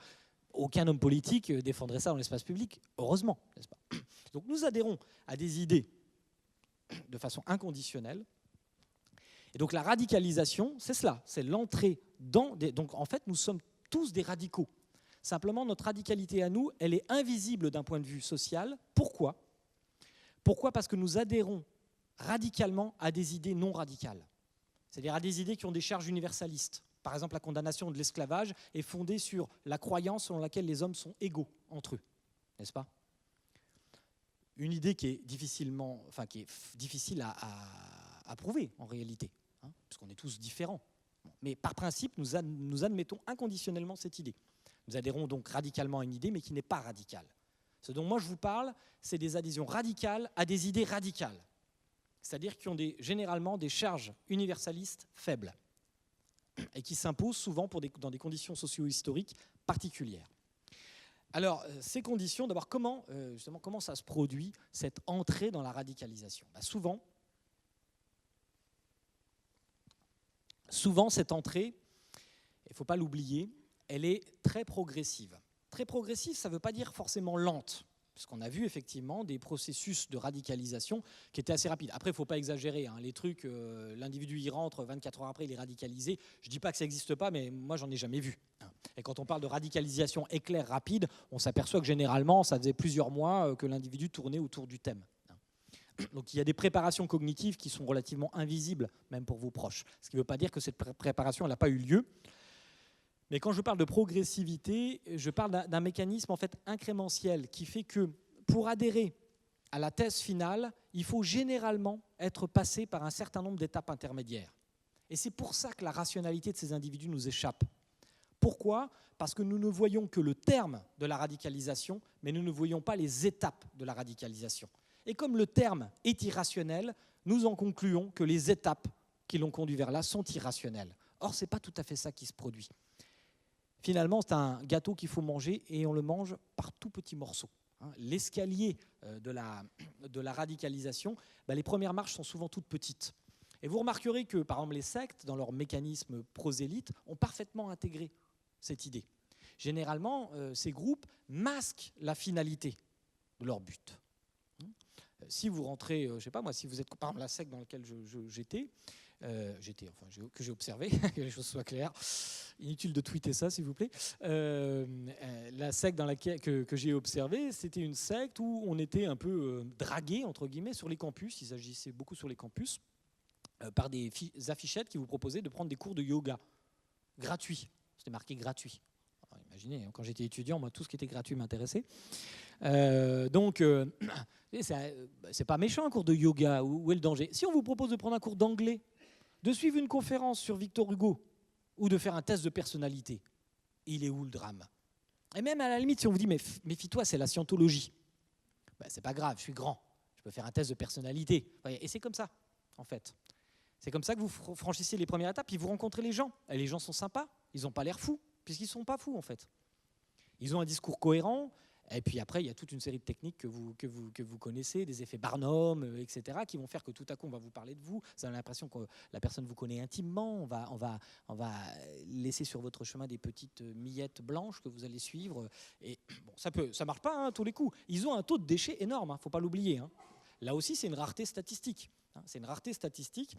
aucun homme politique défendrait ça dans l'espace public, heureusement, n'est-ce pas ? Donc nous adhérons à des idées de façon inconditionnelle. Et donc la radicalisation, c'est cela, c'est l'entrée dans des... Donc en fait, nous sommes tous des radicaux. Simplement, notre radicalité à nous, elle est invisible d'un point de vue social. Pourquoi ? Pourquoi ? Parce que nous adhérons radicalement à des idées non radicales. C'est-à-dire à des idées qui ont des charges universalistes. Par exemple, la condamnation de l'esclavage est fondée sur la croyance selon laquelle les hommes sont égaux entre eux, n'est-ce pas ? Une idée qui est difficile à prouver en réalité, hein, puisqu'on est tous différents. Mais par principe, nous admettons inconditionnellement cette idée. Nous adhérons donc radicalement à une idée, mais qui n'est pas radicale. Ce dont moi je vous parle, c'est des adhésions radicales à des idées radicales, c'est-à-dire qui ont généralement des charges universalistes faibles et qui s'imposent souvent dans des conditions socio-historiques particulières. Alors, ces conditions, d'abord, comment ça se produit, cette entrée dans la radicalisation ? Souvent, cette entrée, il ne faut pas l'oublier, elle est très progressive. Très progressive, ça ne veut pas dire forcément lente, puisqu'on a vu effectivement des processus de radicalisation qui étaient assez rapides. Après, il ne faut pas exagérer, hein, les trucs, l'individu y rentre, 24 heures après, il est radicalisé. Je ne dis pas que ça n'existe pas, mais moi, j'en ai jamais vu. Et quand on parle de radicalisation éclair rapide, on s'aperçoit que généralement, ça faisait plusieurs mois que l'individu tournait autour du thème. Donc il y a des préparations cognitives qui sont relativement invisibles, même pour vos proches. Ce qui ne veut pas dire que cette préparation n'a pas eu lieu. Mais quand je parle de progressivité, je parle d'un mécanisme en fait incrémentiel qui fait que pour adhérer à la thèse finale, il faut généralement être passé par un certain nombre d'étapes intermédiaires. Et c'est pour ça que la rationalité de ces individus nous échappe. Pourquoi ? Parce que nous ne voyons que le terme de la radicalisation, mais nous ne voyons pas les étapes de la radicalisation. Et comme le terme est irrationnel, nous en concluons que les étapes qui l'ont conduit vers là sont irrationnelles. Or, ce n'est pas tout à fait ça qui se produit. Finalement, c'est un gâteau qu'il faut manger et on le mange par tout petits morceaux. L'escalier de la radicalisation, les premières marches sont souvent toutes petites. Et vous remarquerez que, par exemple, les sectes, dans leur mécanisme prosélyte, ont parfaitement intégré cette idée. Généralement, ces groupes masquent la finalité de leur but. Si vous rentrez, je ne sais pas moi, si vous êtes par exemple la secte dans laquelle j'étais, que j'ai observé, que les choses soient claires, inutile de tweeter ça s'il vous plaît, la secte dans laquelle que j'ai observé, c'était une secte où on était un peu dragué entre guillemets sur les campus, il s'agissait beaucoup sur les campus, par des affichettes qui vous proposaient de prendre des cours de yoga gratuits, c'était marqué gratuit. Alors, imaginez, quand j'étais étudiant, moi tout ce qui était gratuit m'intéressait. C'est pas méchant un cours de yoga, où est le danger ? Si on vous propose de prendre un cours d'anglais, de suivre une conférence sur Victor Hugo ou de faire un test de personnalité, il est où le drame ? Et même à la limite, si on vous dit mais méfie-toi, c'est la scientologie, c'est pas grave, je suis grand, je peux faire un test de personnalité. Et c'est comme ça, en fait. C'est comme ça que vous franchissez les premières étapes, puis vous rencontrez les gens. Et les gens sont sympas, ils n'ont pas l'air fous, puisqu'ils ne sont pas fous en fait. Ils ont un discours cohérent. Et puis après, il y a toute une série de techniques que vous connaissez, des effets Barnum, etc., qui vont faire que tout à coup, on va vous parler de vous. Vous avez l'impression que la personne vous connaît intimement. On va laisser sur votre chemin des petites miettes blanches que vous allez suivre. Et bon, ça marche pas tous les coups. Ils ont un taux de déchets énorme, faut pas l'oublier. Là aussi, c'est une rareté statistique. C'est une rareté statistique.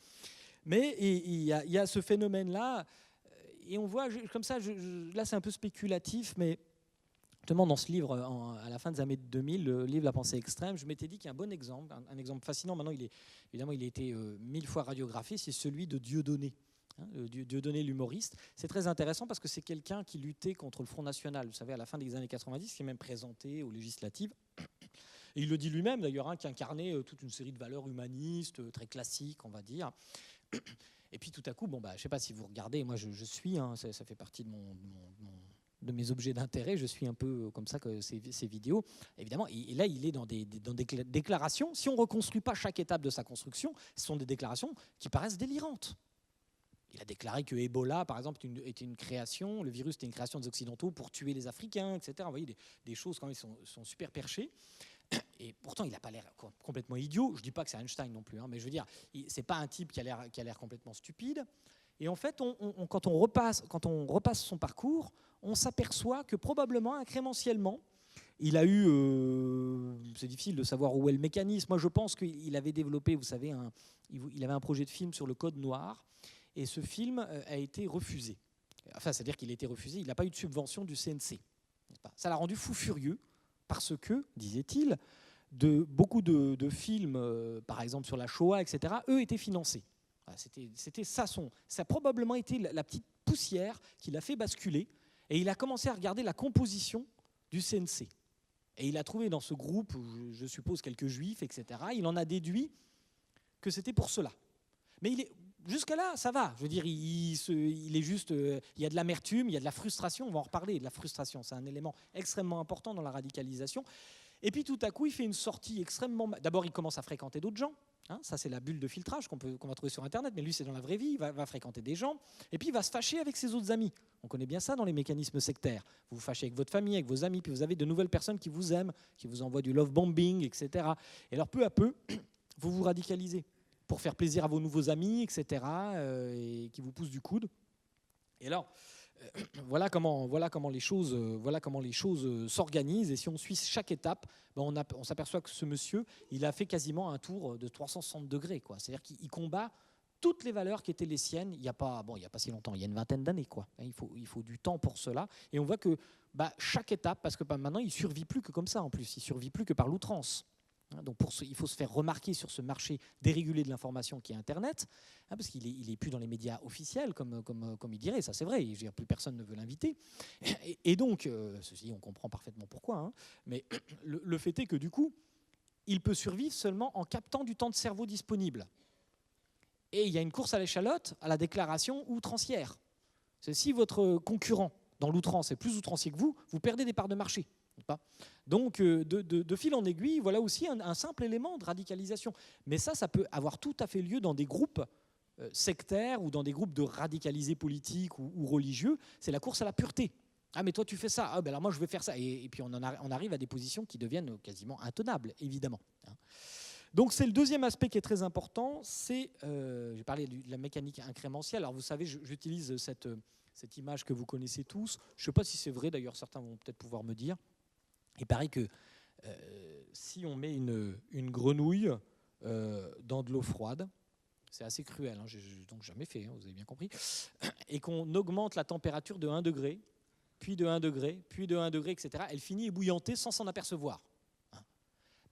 Mais il y a ce phénomène-là. Et on voit, comme ça, là c'est un peu spéculatif, mais justement, dans ce livre, à la fin des années 2000, le livre La pensée extrême, je m'étais dit qu'il y a un bon exemple, un exemple fascinant. Maintenant, il a été 1000 fois radiographié, c'est celui de Dieudonné. Dieudonné l'humoriste. C'est très intéressant parce que c'est quelqu'un qui luttait contre le Front National, vous savez, à la fin des années 90, qui est même présenté aux législatives. Et il le dit lui-même, d'ailleurs, qui incarnait toute une série de valeurs humanistes, très classiques, on va dire. Et puis tout à coup, je ne sais pas si vous regardez, moi je suis, ça fait partie de mes objets d'intérêt, je suis un peu comme ça que ces vidéos. Évidemment, et là, il est dans des déclarations. Si on ne reconstruit pas chaque étape de sa construction, ce sont des déclarations qui paraissent délirantes. Il a déclaré que Ebola, par exemple, était une création, le virus était une création des Occidentaux pour tuer les Africains, etc. Vous voyez, des choses quand même sont super perchées. Et pourtant, il n'a pas l'air complètement idiot. Je ne dis pas que c'est Einstein non plus, mais je veux dire, ce n'est pas un type qui a l'air complètement stupide. Et en fait, quand on repasse son parcours, on s'aperçoit que probablement, incrémentiellement, il a eu, c'est difficile de savoir où est le mécanisme. Moi, je pense qu'il avait développé, vous savez, il avait un projet de film sur le code noir, et ce film a été refusé. Enfin, c'est-à-dire qu'il a été refusé, il n'a pas eu de subvention du CNC. n'est-ce pas ? Ça l'a rendu fou furieux parce que, disait-il, beaucoup de films, par exemple sur la Shoah, etc., eux étaient financés. Voilà, c'était ça a probablement été la petite poussière qui l'a fait basculer, et il a commencé à regarder la composition du CNC. Et il a trouvé dans ce groupe, je suppose, quelques juifs, etc., il en a déduit que c'était pour cela. Mais jusqu'à là, ça va. Je veux dire, il est juste, il y a de l'amertume, il y a de la frustration, on va en reparler, de la frustration, c'est un élément extrêmement important dans la radicalisation. Et puis tout à coup, il fait une sortie extrêmement... D'abord, il commence à fréquenter d'autres gens. Hein, ça, c'est la bulle de filtrage qu'on va trouver sur Internet. Mais lui, c'est dans la vraie vie. Il va fréquenter des gens. Et puis, il va se fâcher avec ses autres amis. On connaît bien ça dans les mécanismes sectaires. Vous vous fâchez avec votre famille, avec vos amis. Puis vous avez de nouvelles personnes qui vous aiment, qui vous envoient du love bombing, etc. Et alors, peu à peu, vous vous radicalisez pour faire plaisir à vos nouveaux amis, etc. Et qui vous poussent du coude. Et alors... Voilà comment les choses s'organisent. Et si on suit chaque étape, on s'aperçoit que ce monsieur, il a fait quasiment un tour de 360 degrés. C'est-à-dire qu'il combat toutes les valeurs qui étaient les siennes il n'y a pas si longtemps, il y a une vingtaine d'années. Il faut du temps pour cela. Et on voit que chaque étape, parce que maintenant, il ne survit plus que comme ça en plus, il ne survit plus que par l'outrance. Donc il faut se faire remarquer sur ce marché dérégulé de l'information qui est Internet, parce qu'il n'est plus dans les médias officiels, comme il dirait, ça c'est vrai, je veux dire, plus personne ne veut l'inviter. Et donc, ceci on comprend parfaitement pourquoi, hein, mais le fait est que du coup, il peut survivre seulement en captant du temps de cerveau disponible. Et il y a une course à l'échalote à la déclaration outrancière. Si votre concurrent dans l'outrance est plus outrancier que vous, vous perdez des parts de marché. Donc, de fil en aiguille, voilà aussi un simple élément de radicalisation. Mais ça peut avoir tout à fait lieu dans des groupes sectaires ou dans des groupes de radicalisés politiques ou religieux. C'est la course à la pureté. Ah, mais toi, tu fais ça. Ah, ben alors moi, je vais faire ça. Et puis, on arrive à des positions qui deviennent quasiment intenables, évidemment. Donc, c'est le deuxième aspect qui est très important. J'ai parlé de la mécanique incrémentielle. Alors, vous savez, j'utilise cette image que vous connaissez tous. Je ne sais pas si c'est vrai, d'ailleurs, certains vont peut-être pouvoir me dire. Il paraît que si on met une grenouille dans de l'eau froide, c'est assez cruel, hein, j'ai donc jamais fait, hein, vous avez bien compris, et qu'on augmente la température de 1 degré, puis de 1 degré, puis de 1 degré, etc., elle finit ébouillantée sans s'en apercevoir.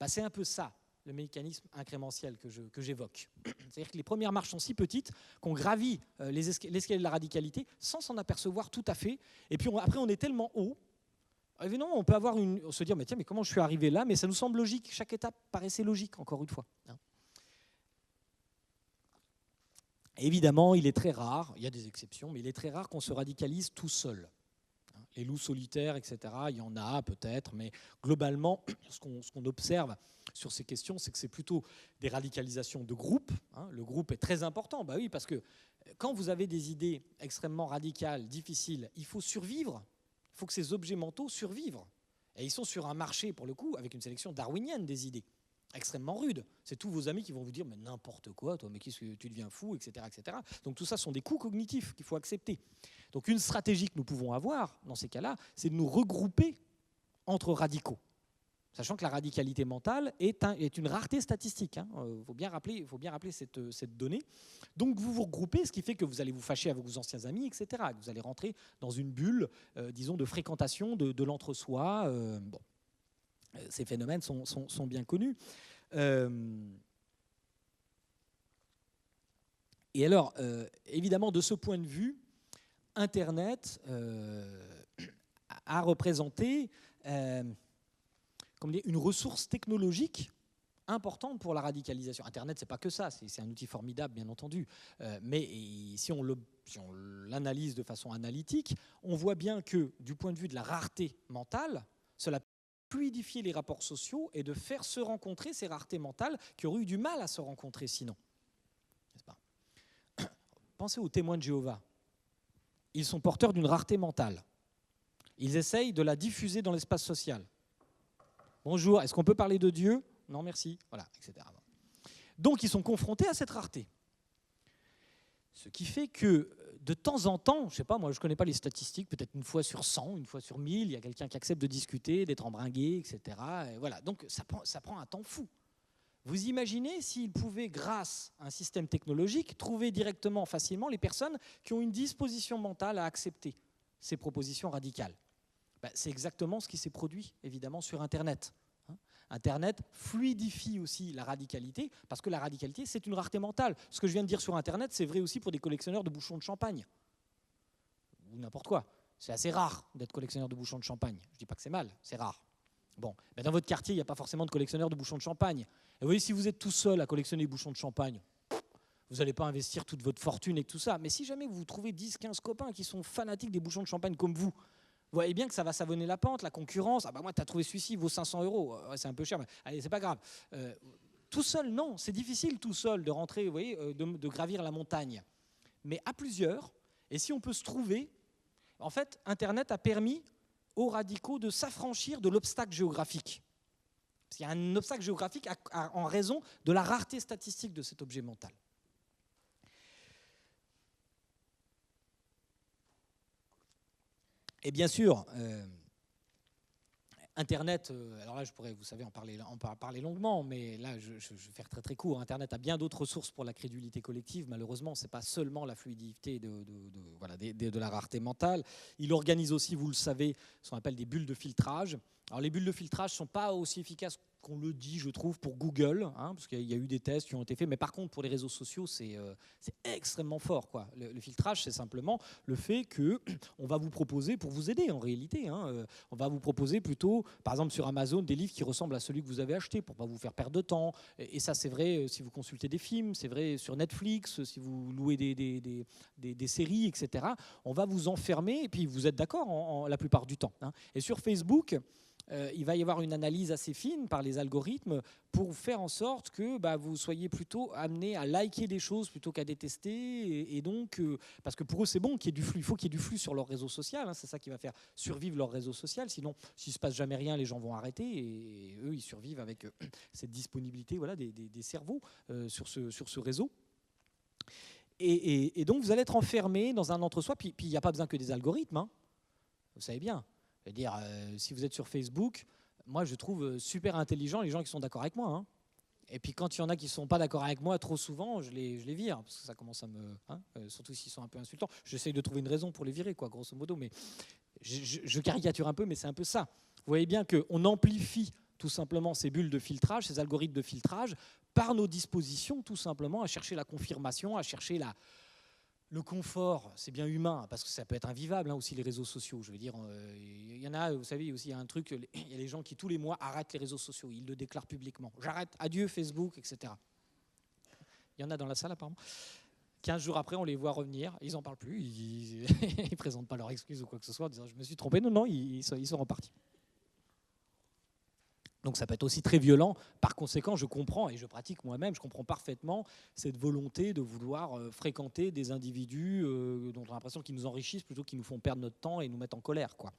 C'est un peu ça, le mécanisme incrémentiel que j'évoque. C'est-à-dire que les premières marches sont si petites qu'on gravit l'escalier de la radicalité sans s'en apercevoir tout à fait, et puis après on est tellement haut. Évidemment, on peut se dire, mais tiens, mais comment je suis arrivé là? Mais ça nous semble logique. Chaque étape paraissait logique, encore une fois. Évidemment, il est très rare, il y a des exceptions, mais il est très rare qu'on se radicalise tout seul. Les loups solitaires, etc., il y en a peut-être, mais globalement, ce qu'on observe sur ces questions, c'est que c'est plutôt des radicalisations de groupe. Le groupe est très important, oui, parce que quand vous avez des idées extrêmement radicales, difficiles, il faut survivre. Il faut que ces objets mentaux survivent. Et ils sont sur un marché, pour le coup, avec une sélection darwinienne des idées, extrêmement rude. C'est tous vos amis qui vont vous dire « mais n'importe quoi, toi, mais qu'est-ce que tu deviens fou, etc. etc. » Donc tout ça sont des coûts cognitifs qu'il faut accepter. Donc une stratégie que nous pouvons avoir, dans ces cas-là, c'est de nous regrouper entre radicaux. Sachant que la radicalité mentale est une rareté statistique. Il faut bien rappeler cette donnée. Donc vous vous regroupez, ce qui fait que vous allez vous fâcher avec vos anciens amis, etc. Vous allez rentrer dans une bulle, disons, de fréquentation de l'entre-soi. Ces phénomènes sont bien connus. Et alors, évidemment, de ce point de vue, Internet a représenté une ressource technologique importante pour la radicalisation. Internet, c'est pas que ça, c'est un outil formidable, bien entendu. Mais si on l'analyse de façon analytique, on voit bien que, du point de vue de la rareté mentale, cela peut fluidifier les rapports sociaux et de faire se rencontrer ces raretés mentales qui auraient eu du mal à se rencontrer sinon. N'est-ce pas ? Pensez aux témoins de Jéhovah. Ils sont porteurs d'une rareté mentale. Ils essayent de la diffuser dans l'espace social. Bonjour, est-ce qu'on peut parler de Dieu ? Non, merci. Voilà, etc. Donc, ils sont confrontés à cette rareté. Ce qui fait que, de temps en temps, je ne sais pas, moi, je ne connais pas les statistiques, peut-être une fois sur 100, une fois sur 1000, il y a quelqu'un qui accepte de discuter, d'être embringué, etc. Et voilà. Donc, ça prend un temps fou. Vous imaginez s'ils pouvaient, grâce à un système technologique, trouver directement, facilement, les personnes qui ont une disposition mentale à accepter ces propositions radicales. C'est exactement ce qui s'est produit, évidemment, sur Internet. Internet fluidifie aussi la radicalité, parce que la radicalité, c'est une rareté mentale. Ce que je viens de dire sur Internet, c'est vrai aussi pour des collectionneurs de bouchons de champagne. Ou n'importe quoi. C'est assez rare d'être collectionneur de bouchons de champagne. Je ne dis pas que c'est mal, c'est rare. Bon, dans votre quartier, il n'y a pas forcément de collectionneurs de bouchons de champagne. Et vous voyez, si vous êtes tout seul à collectionner des bouchons de champagne, vous n'allez pas investir toute votre fortune et tout ça. Mais si jamais vous trouvez 10-15 copains qui sont fanatiques des bouchons de champagne comme vous voyez bien que ça va savonner la pente, la concurrence. Ah bah moi, tu as trouvé celui-ci, il vaut 500 €. C'est un peu cher, mais allez, c'est pas grave. Tout seul, non, c'est difficile tout seul de rentrer, vous voyez, de gravir la montagne. Mais à plusieurs, et si on peut se trouver, en fait, Internet a permis aux radicaux de s'affranchir de l'obstacle géographique. Parce qu'il y a un obstacle géographique en raison de la rareté statistique de cet objet mental. Et bien sûr, Internet, alors là je pourrais, vous savez, en parler longuement, mais là je vais faire très très court. Internet a bien d'autres ressources pour la crédulité collective. Malheureusement, ce n'est pas seulement la fluidité de la rareté mentale. Il organise aussi, vous le savez, ce qu'on appelle des bulles de filtrage. Alors les bulles de filtrage ne sont pas aussi efficaces qu'on le dit, je trouve, pour Google, parce qu'il y a eu des tests qui ont été faits, mais par contre pour les réseaux sociaux, c'est extrêmement fort, quoi. Le filtrage, c'est simplement le fait qu'on va vous proposer, pour vous aider en réalité, on va vous proposer plutôt, par exemple sur Amazon, des livres qui ressemblent à celui que vous avez acheté pour ne pas vous faire perdre de temps. Et ça, c'est vrai si vous consultez des films, c'est vrai sur Netflix, si vous louez des séries, etc. On va vous enfermer, et puis vous êtes d'accord la plupart du temps. Et sur Facebook, il va y avoir une analyse assez fine par les algorithmes pour faire en sorte que vous soyez plutôt amené à liker des choses plutôt qu'à détester. Et donc, parce que pour eux, c'est bon qu'il y ait du flux. Il faut qu'il y ait du flux sur leur réseau social. C'est ça qui va faire survivre leur réseau social. Sinon, s'il ne se passe jamais rien, les gens vont arrêter. Et eux, ils survivent avec cette disponibilité des cerveaux sur ce réseau. Et donc, vous allez être enfermé dans un entre-soi. Puis, il n'y a pas besoin que des algorithmes. Vous savez bien. C'est-à-dire, si vous êtes sur Facebook, moi je trouve super intelligent les gens qui sont d'accord avec moi. Et puis quand il y en a qui ne sont pas d'accord avec moi, trop souvent, je les vire, parce que ça commence à me... surtout s'ils sont un peu insultants. J'essaye de trouver une raison pour les virer, quoi, grosso modo. Mais je caricature un peu, mais c'est un peu ça. Vous voyez bien qu'on amplifie tout simplement ces bulles de filtrage, ces algorithmes de filtrage, par nos dispositions, tout simplement, à chercher la confirmation, à chercher le confort. C'est bien humain, parce que ça peut être invivable aussi, les réseaux sociaux. Je veux dire, il y en a, vous savez, aussi, il y a un truc, il y a des gens qui, tous les mois, arrêtent les réseaux sociaux. Ils le déclarent publiquement. J'arrête, adieu Facebook, etc. Il y en a dans la salle, apparemment. 15 jours après, on les voit revenir. Ils n'en parlent plus. Ils ne présentent pas leurs excuses ou quoi que ce soit en disant « je me suis trompé ». Non, ils sont repartis. Donc ça peut être aussi très violent. Par conséquent, je comprends, et je pratique moi-même, je comprends parfaitement cette volonté de vouloir fréquenter des individus dont on a l'impression qu'ils nous enrichissent plutôt qu'ils nous font perdre notre temps et nous mettent en colère, quoi.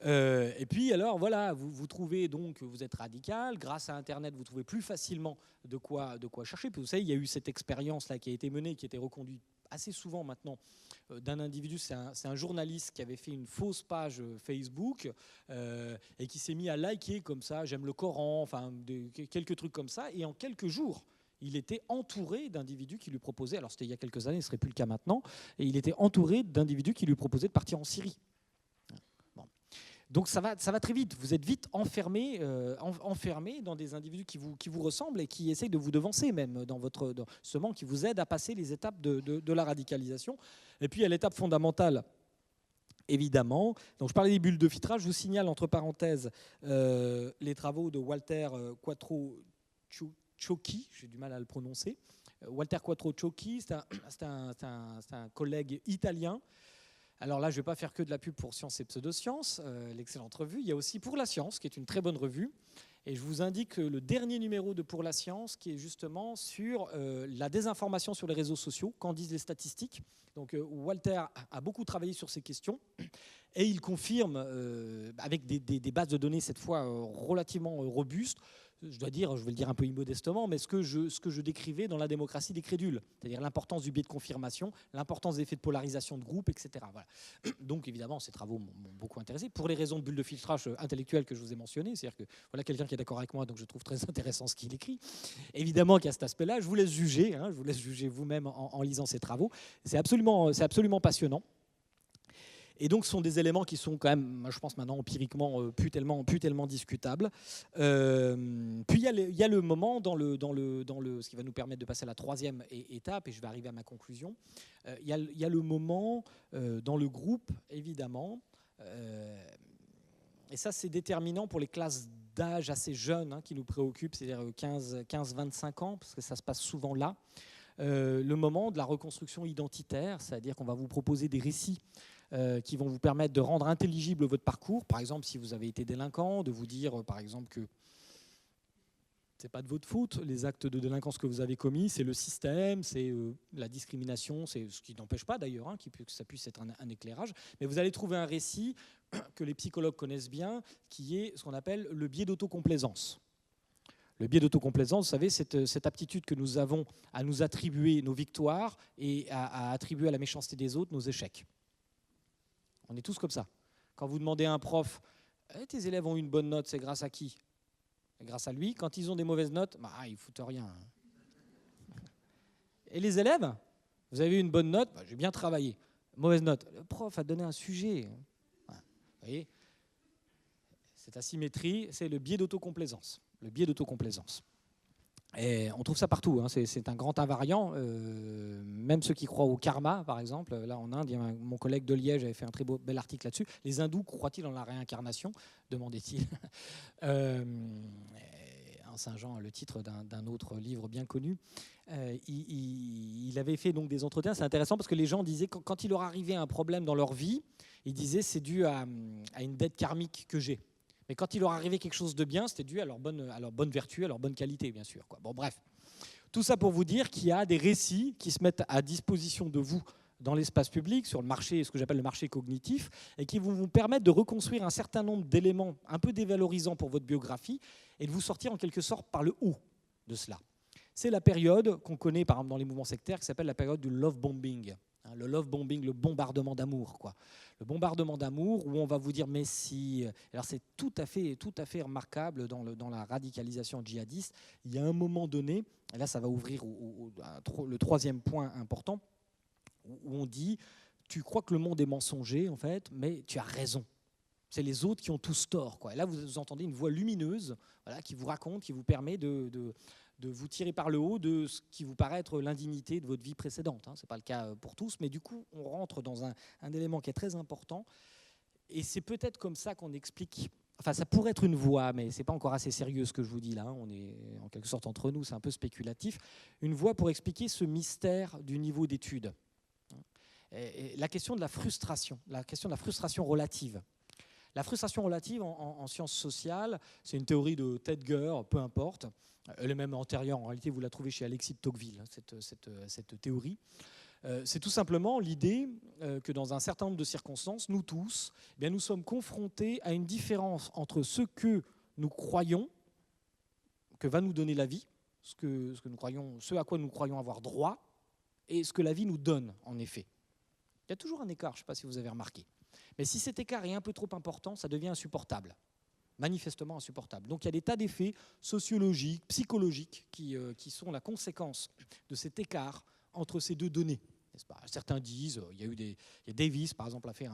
Et puis alors voilà, vous trouvez donc, vous êtes radical, grâce à Internet vous trouvez plus facilement de quoi chercher. Puis vous savez, il y a eu cette expérience là qui a été menée, qui a été reconduite assez souvent maintenant, d'un individu, c'est un journaliste qui avait fait une fausse page Facebook et qui s'est mis à liker comme ça, j'aime le Coran, enfin quelques trucs comme ça, et en quelques jours, il était entouré d'individus qui lui proposaient, alors c'était il y a quelques années, ce ne serait plus le cas maintenant, et il était entouré d'individus qui lui proposaient de partir en Syrie. Donc ça va très vite, vous êtes vite enfermé dans des individus qui vous ressemblent et qui essayent de vous devancer même, justement, qui vous aident à passer les étapes de la radicalisation. Et puis il y a l'étape fondamentale, évidemment. Donc je parlais des bulles de filtrage, je vous signale entre parenthèses les travaux de Walter Quattrocchi, j'ai du mal à le prononcer. Walter Quattrocchi, c'est un collègue italien. Alors là, je ne vais pas faire que de la pub pour Science et Pseudosciences, l'excellente revue. Il y a aussi Pour la Science, qui est une très bonne revue. Et je vous indique le dernier numéro de Pour la Science, qui est justement sur la désinformation sur les réseaux sociaux, qu'en disent les statistiques. Donc Walter a beaucoup travaillé sur ces questions. Et il confirme, avec des bases de données cette fois relativement robustes, je dois dire, je vais le dire un peu immodestement, mais ce que je décrivais dans la démocratie des crédules, c'est-à-dire l'importance du biais de confirmation, l'importance des effets de polarisation de groupe, etc. Voilà. Donc évidemment, ces travaux m'ont beaucoup intéressé, pour les raisons de bulle de filtrage intellectuelle que je vous ai mentionnées, c'est-à-dire que voilà quelqu'un qui est d'accord avec moi, donc je trouve très intéressant ce qu'il écrit. Évidemment qu'il y a cet aspect-là, je vous laisse juger, je vous laisse juger vous-même en lisant ces travaux. C'est absolument passionnant. Et donc, ce sont des éléments qui sont quand même, je pense maintenant empiriquement, plus tellement discutables. Puis il y a le moment ce qui va nous permettre de passer à la troisième étape, et je vais arriver à ma conclusion. Il y a le moment dans le groupe, évidemment, et ça c'est déterminant pour les classes d'âge assez jeunes qui nous préoccupent, c'est-à-dire 15-25 ans, parce que ça se passe souvent là. Le moment de la reconstruction identitaire, c'est-à-dire qu'on va vous proposer des récits qui vont vous permettre de rendre intelligible votre parcours. Par exemple, si vous avez été délinquant, de vous dire, par exemple, que ce n'est pas de votre faute, les actes de délinquance que vous avez commis, c'est le système, c'est la discrimination, c'est ce qui n'empêche pas d'ailleurs que ça puisse être un éclairage. Mais vous allez trouver un récit que les psychologues connaissent bien, qui est ce qu'on appelle le biais d'autocomplaisance. Le biais d'autocomplaisance, vous savez, cette aptitude que nous avons à nous attribuer nos victoires et à attribuer à la méchanceté des autres nos échecs. On est tous comme ça. Quand vous demandez à un prof, tes élèves ont eu une bonne note, c'est grâce à qui? Grâce à lui. Quand ils ont des mauvaises notes, ils ne foutent rien. Et les élèves, vous avez eu une bonne note, j'ai bien travaillé. Mauvaise note, le prof a donné un sujet. Vous voyez, cette asymétrie, c'est le biais d'autocomplaisance. Le biais d'autocomplaisance. Et on trouve ça partout, c'est un grand invariant, même ceux qui croient au karma, par exemple. Là, en Inde, mon collègue de Liège avait fait un très bel article là-dessus. Les hindous croient-ils en la réincarnation, demandait-il. Saint Jean a le titre d'un autre livre bien connu. Il avait fait donc des entretiens, c'est intéressant parce que les gens disaient, quand il leur arrivait un problème dans leur vie, ils disaient c'est dû à une dette karmique que j'ai. Mais quand il leur arrivait quelque chose de bien, c'était dû à leur bonne vertu, à leur bonne qualité, bien sûr. Bon, bref. Tout ça pour vous dire qu'il y a des récits qui se mettent à disposition de vous dans l'espace public, sur le marché, ce que j'appelle le marché cognitif, et qui vont vous permettre de reconstruire un certain nombre d'éléments un peu dévalorisants pour votre biographie et de vous sortir en quelque sorte par le haut de cela. C'est la période qu'on connaît, par exemple, dans les mouvements sectaires, qui s'appelle la période du love bombing. Le love bombing, le bombardement d'amour, quoi. Le bombardement d'amour où on va vous dire mais si. Alors c'est tout à fait remarquable dans la radicalisation djihadiste. Il y a un moment donné, et là ça va ouvrir le troisième point important, où on dit tu crois que le monde est mensonger en fait, mais tu as raison. C'est les autres qui ont tous tort, quoi. Et là vous entendez une voix lumineuse, voilà, qui vous raconte, qui vous permet de vous tirer par le haut de ce qui vous paraît être l'indignité de votre vie précédente. Ce n'est pas le cas pour tous, mais du coup, on rentre dans un élément qui est très important. Et c'est peut-être comme ça qu'on explique... Enfin, ça pourrait être une voie, mais ce n'est pas encore assez sérieux ce que je vous dis là. On est en quelque sorte entre nous, c'est un peu spéculatif. Une voie pour expliquer ce mystère du niveau d'études. Et la question de la frustration relative. La frustration relative en sciences sociales, c'est une théorie de Tedger, peu importe. Elle est même antérieure, en réalité, vous la trouvez chez Alexis de Tocqueville, cette théorie. C'est tout simplement l'idée que dans un certain nombre de circonstances, nous tous, nous sommes confrontés à une différence entre ce que nous croyons, que va nous donner la vie, ce à quoi nous croyons avoir droit, et ce que la vie nous donne, en effet. Il y a toujours un écart, je ne sais pas si vous avez remarqué. Mais si cet écart est un peu trop important, ça devient insupportable. Manifestement insupportable. Donc il y a des tas d'effets sociologiques, psychologiques qui sont la conséquence de cet écart entre ces deux données. N'est-ce pas ? Certains disent, il y a Davis par exemple a fait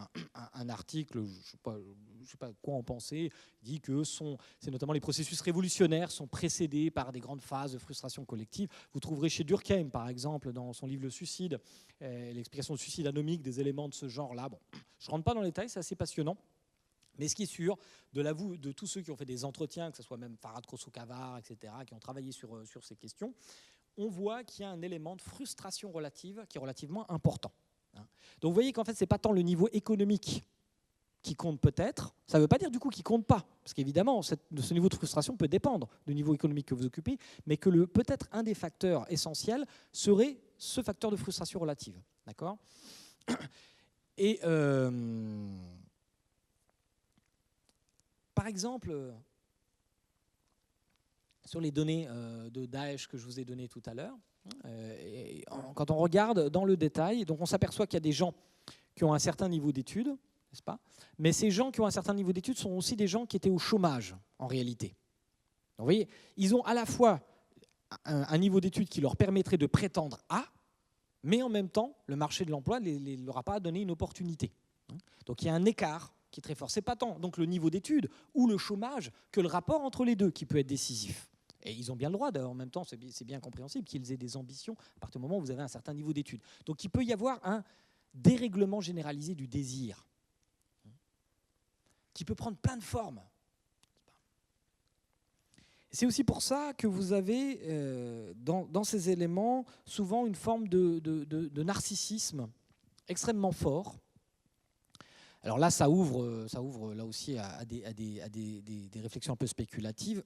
un article, je ne sais pas quoi en penser, il dit que c'est notamment les processus révolutionnaires sont précédés par des grandes phases de frustration collective. Vous trouverez chez Durkheim par exemple dans son livre Le Suicide, l'explication du suicide anomique, des éléments de ce genre-là. Bon, je ne rentre pas dans les détails, c'est assez passionnant. Mais ce qui est sûr, de tous ceux qui ont fait des entretiens, que ce soit même Farhad Khosrow-Khavar, etc., qui ont travaillé sur ces questions, on voit qu'il y a un élément de frustration relative qui est relativement important. Donc vous voyez qu'en fait, ce n'est pas tant le niveau économique qui compte peut-être, ça ne veut pas dire du coup qu'il ne compte pas, parce qu'évidemment, ce niveau de frustration peut dépendre du niveau économique que vous occupez, mais que peut-être un des facteurs essentiels serait ce facteur de frustration relative. D'accord ? Et... par exemple, sur les données de Daesh que je vous ai données tout à l'heure, quand on regarde dans le détail, donc on s'aperçoit qu'il y a des gens qui ont un certain niveau d'études, n'est-ce pas ? Mais ces gens qui ont un certain niveau d'études sont aussi des gens qui étaient au chômage, en réalité. Donc, vous voyez, ils ont à la fois un niveau d'études qui leur permettrait de prétendre à, mais en même temps, le marché de l'emploi ne leur a pas donné une opportunité. Donc il y a un écart qui est très fort. Ce n'est pas tant donc le niveau d'études ou le chômage que le rapport entre les deux qui peut être décisif. Et ils ont bien le droit, en même temps, c'est bien compréhensible qu'ils aient des ambitions à partir du moment où vous avez un certain niveau d'études. Donc il peut y avoir un dérèglement généralisé du désir qui peut prendre plein de formes. C'est aussi pour ça que vous avez dans ces éléments souvent une forme de narcissisme extrêmement fort. Alors là, ça ouvre là aussi à des réflexions un peu spéculatives.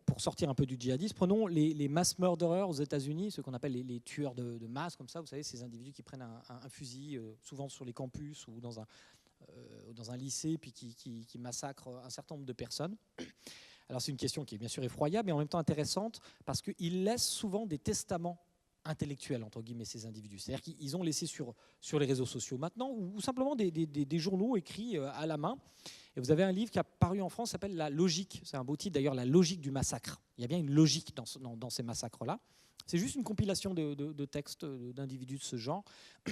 Pour sortir un peu du djihadisme, prenons les mass murderers aux États-Unis, ceux qu'on appelle les tueurs de masse, comme ça, vous savez, ces individus qui prennent un fusil, souvent sur les campus ou dans un lycée, puis qui massacrent un certain nombre de personnes. Alors c'est une question qui est bien sûr effroyable, mais en même temps intéressante, parce qu'ils laissent souvent des testaments intellectuels, entre guillemets, ces individus. C'est-à-dire qu'ils ont laissé sur les réseaux sociaux maintenant, ou simplement des journaux écrits à la main. Et vous avez un livre qui a paru en France, qui s'appelle La logique. C'est un beau titre d'ailleurs, La logique du massacre. Il y a bien une logique dans ces massacres-là. C'est juste une compilation de textes d'individus de ce genre.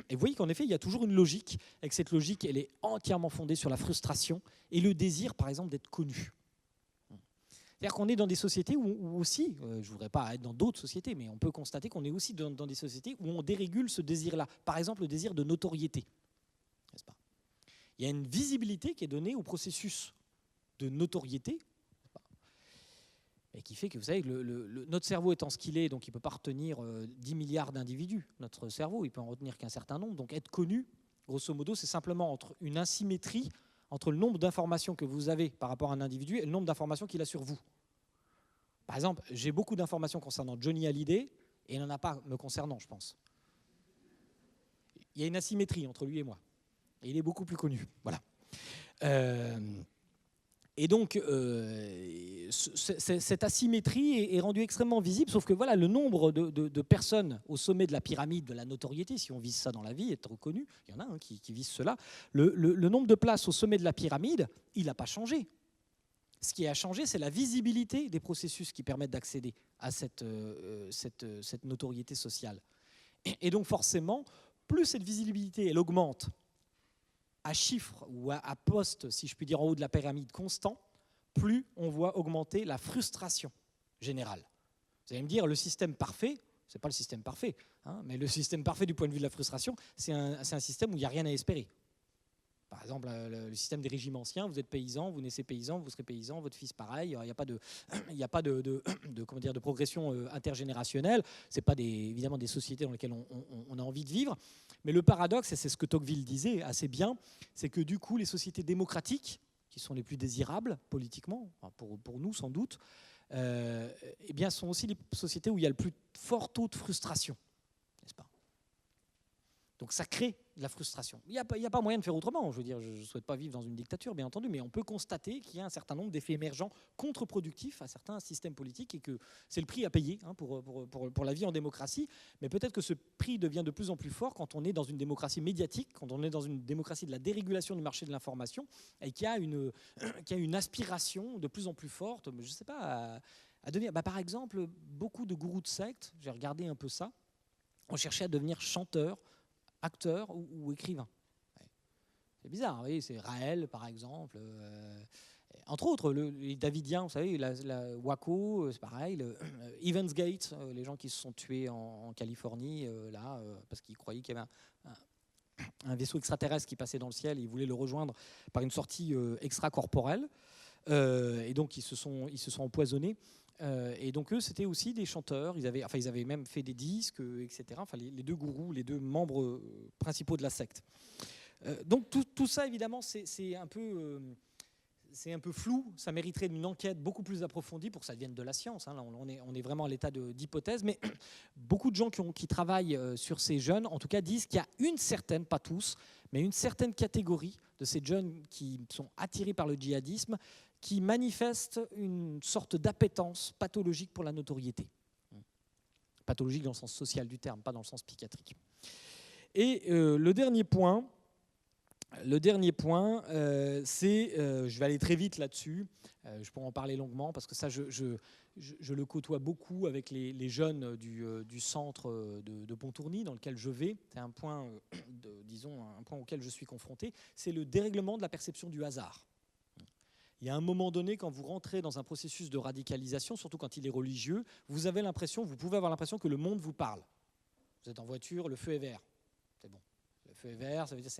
Et vous voyez qu'en effet, il y a toujours une logique, et que cette logique, elle est entièrement fondée sur la frustration et le désir, par exemple, d'être connu. C'est-à-dire qu'on est dans des sociétés où aussi, je ne voudrais pas être dans d'autres sociétés, mais on peut constater qu'on est aussi dans des sociétés où on dérégule ce désir-là. Par exemple, le désir de notoriété. N'est-ce pas ? Il y a une visibilité qui est donnée au processus de notoriété, et qui fait que, vous savez, notre cerveau étant ce qu'il est, donc il ne peut pas retenir 10 milliards d'individus. Notre cerveau, il peut en retenir qu'un certain nombre. Donc être connu, grosso modo, c'est simplement entre une asymétrie entre le nombre d'informations que vous avez par rapport à un individu et le nombre d'informations qu'il a sur vous. Par exemple, j'ai beaucoup d'informations concernant Johnny Hallyday et il n'en a pas me concernant, je pense. Il y a une asymétrie entre lui et moi. Et il est beaucoup plus connu. Voilà. Et donc, cette asymétrie est rendue extrêmement visible, sauf que voilà, le nombre de personnes au sommet de la pyramide de la notoriété, si on vise ça dans la vie, être reconnu, il y en a qui visent cela, le nombre de places au sommet de la pyramide, il n'a pas changé. Ce qui a changé, c'est la visibilité des processus qui permettent d'accéder à cette notoriété sociale. Et donc forcément, plus cette visibilité elle augmente à chiffre ou à poste, si je puis dire, en haut de la pyramide constant, plus on voit augmenter la frustration générale. Vous allez me dire, le système parfait, ce n'est pas le système parfait, hein, mais le système parfait du point de vue de la frustration, c'est un système où il n'y a rien à espérer. Par exemple, le système des régimes anciens, vous êtes paysan, vous naissez paysan, vous serez paysan, votre fils pareil, il n'y a pas de progression intergénérationnelle. Ce n'est pas évidemment des sociétés dans lesquelles on a envie de vivre. Mais le paradoxe, et c'est ce que Tocqueville disait assez bien, c'est que du coup, les sociétés démocratiques, qui sont les plus désirables politiquement, pour nous sans doute, eh bien, sont aussi les sociétés où il y a le plus fort taux de frustration, n'est-ce pas ? Donc ça crée de la frustration. Il n'y a pas moyen de faire autrement. Je veux dire, je ne souhaite pas vivre dans une dictature, bien entendu, mais on peut constater qu'il y a un certain nombre d'effets émergents contre-productifs à certains systèmes politiques et que c'est le prix à payer pour la vie en démocratie. Mais peut-être que ce prix devient de plus en plus fort quand on est dans une démocratie médiatique, quand on est dans une démocratie de la dérégulation du marché de l'information et qu'il y a une aspiration de plus en plus forte, je ne sais pas, à devenir... par exemple, beaucoup de gourous de sectes, j'ai regardé un peu ça, ont cherché à devenir chanteurs, acteur ou écrivain. C'est bizarre, vous voyez, c'est Raël par exemple, entre autres les Davidiens, vous savez, la Waco, c'est pareil, Evans Gate, les gens qui se sont tués en Californie, parce qu'ils croyaient qu'il y avait un vaisseau extraterrestre qui passait dans le ciel et ils voulaient le rejoindre par une sortie extracorporelle, et donc ils se sont empoisonnés. Et donc eux, c'était aussi des chanteurs. Ils avaient même fait des disques, etc. Enfin, les deux gourous, les deux membres principaux de la secte. Donc tout ça, évidemment, c'est un peu flou. Ça mériterait une enquête beaucoup plus approfondie pour que ça devienne de la science. Hein. Là, on est vraiment à l'état d'hypothèse. Mais beaucoup de gens qui travaillent sur ces jeunes, en tout cas, disent qu'il y a une certaine, pas tous, mais une certaine catégorie de ces jeunes qui sont attirés par le djihadisme, qui manifeste une sorte d'appétence pathologique pour la notoriété. Pathologique dans le sens social du terme, pas dans le sens psychiatrique. Et le dernier point, Le dernier point, je vais aller très vite là-dessus, je pourrais en parler longuement, parce que ça, je le côtoie beaucoup avec les jeunes du centre de Pontourny, dans lequel je vais. C'est un point, un point auquel je suis confronté, c'est le dérèglement de la perception du hasard. Il y a un moment donné, quand vous rentrez dans un processus de radicalisation, surtout quand il est religieux, vous pouvez avoir l'impression que le monde vous parle. Vous êtes en voiture, le feu est vert. C'est bon. Le feu est vert, ça veut dire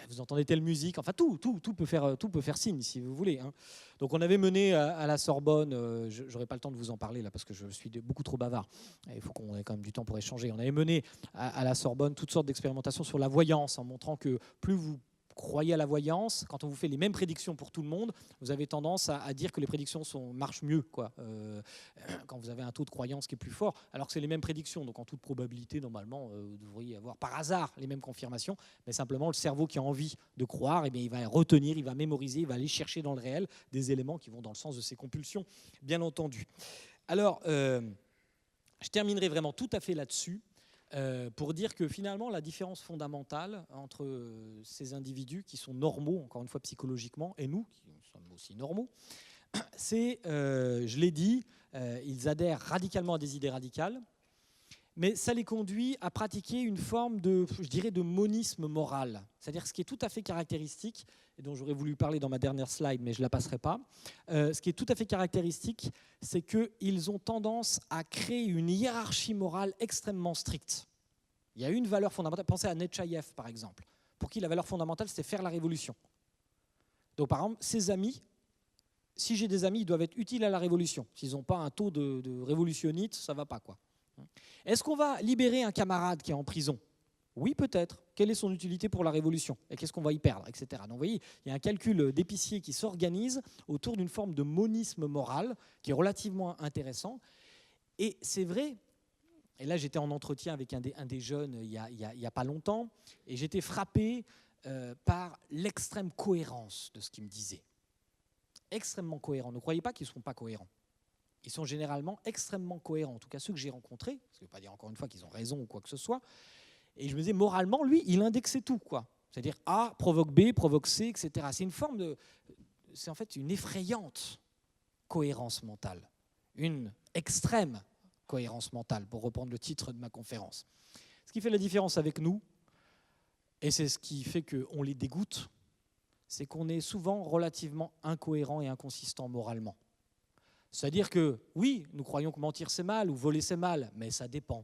vous entendez telle musique, enfin tout peut faire signe si vous voulez. Hein. Donc on avait mené à la Sorbonne, j'aurai pas le temps de vous en parler là parce que je suis beaucoup trop bavard. Il faut qu'on ait quand même du temps pour échanger. On avait mené à la Sorbonne toutes sortes d'expérimentations sur la voyance en montrant que plus vous croyez à la voyance, quand on vous fait les mêmes prédictions pour tout le monde, vous avez tendance à dire que les prédictions marchent mieux, quoi. Quand vous avez un taux de croyance qui est plus fort, alors que c'est les mêmes prédictions. Donc en toute probabilité, normalement, vous devriez avoir par hasard les mêmes confirmations, mais simplement le cerveau qui a envie de croire, eh bien, il va retenir, il va mémoriser, il va aller chercher dans le réel des éléments qui vont dans le sens de ses compulsions, bien entendu. Alors, je terminerai vraiment tout à fait là-dessus. Pour dire que finalement la différence fondamentale entre ces individus qui sont normaux, encore une fois psychologiquement, et nous qui sommes aussi normaux, c'est, je l'ai dit, ils adhèrent radicalement à des idées radicales, mais ça les conduit à pratiquer une forme de, je dirais, de monisme moral. C'est-à-dire ce qui est tout à fait caractéristique, et dont j'aurais voulu parler dans ma dernière slide, mais je ne la passerai pas, ce qui est tout à fait caractéristique, c'est qu'ils ont tendance à créer une hiérarchie morale extrêmement stricte. Il y a une valeur fondamentale. Pensez à Netchaïev, par exemple, pour qui la valeur fondamentale, c'était faire la révolution. Donc, par exemple, ses amis, si j'ai des amis, ils doivent être utiles à la révolution. S'ils n'ont pas un taux de révolutionnite, ça ne va pas, quoi. Est-ce qu'on va libérer un camarade qui est en prison ? Oui, peut-être. Quelle est son utilité pour la révolution ? Et qu'est-ce qu'on va y perdre, etc. Donc, vous voyez, il y a un calcul d'épicier qui s'organise autour d'une forme de monisme moral qui est relativement intéressant. Et c'est vrai, et là j'étais en entretien avec un des jeunes il y a pas longtemps, et j'étais frappé par l'extrême cohérence de ce qu'il me disait. Extrêmement cohérent. Ne croyez pas qu'ils ne sont pas cohérents. Ils sont généralement extrêmement cohérents, en tout cas ceux que j'ai rencontrés, ça ne veut pas dire encore une fois qu'ils ont raison ou quoi que ce soit. Et je me disais, moralement, lui, il indexait tout, quoi. C'est-à-dire A provoque B, provoque C, etc. C'est une forme de... C'est en fait une effrayante cohérence mentale. Une extrême cohérence mentale, pour reprendre le titre de ma conférence. Ce qui fait la différence avec nous, et c'est ce qui fait qu'on les dégoûte, c'est qu'on est souvent relativement incohérent et inconsistant moralement. C'est-à-dire que, oui, nous croyons que mentir c'est mal ou voler c'est mal, mais ça dépend,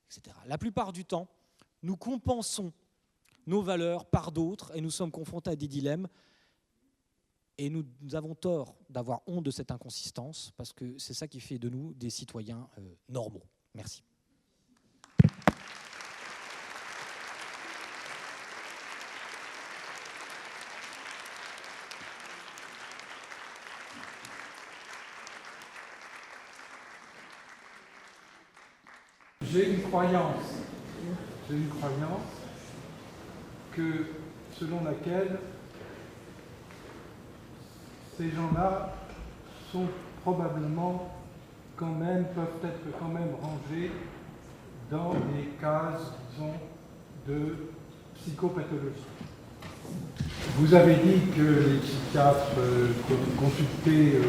etc. La plupart du temps, nous compensons nos valeurs par d'autres et nous sommes confrontés à des dilemmes. Et nous avons tort d'avoir honte de cette inconsistance parce que c'est ça qui fait de nous des citoyens normaux. Merci. J'ai une croyance que, selon laquelle ces gens-là sont probablement peuvent être quand même rangés dans des cases, disons, de psychopathologie. Vous avez dit que les psychiatres consultés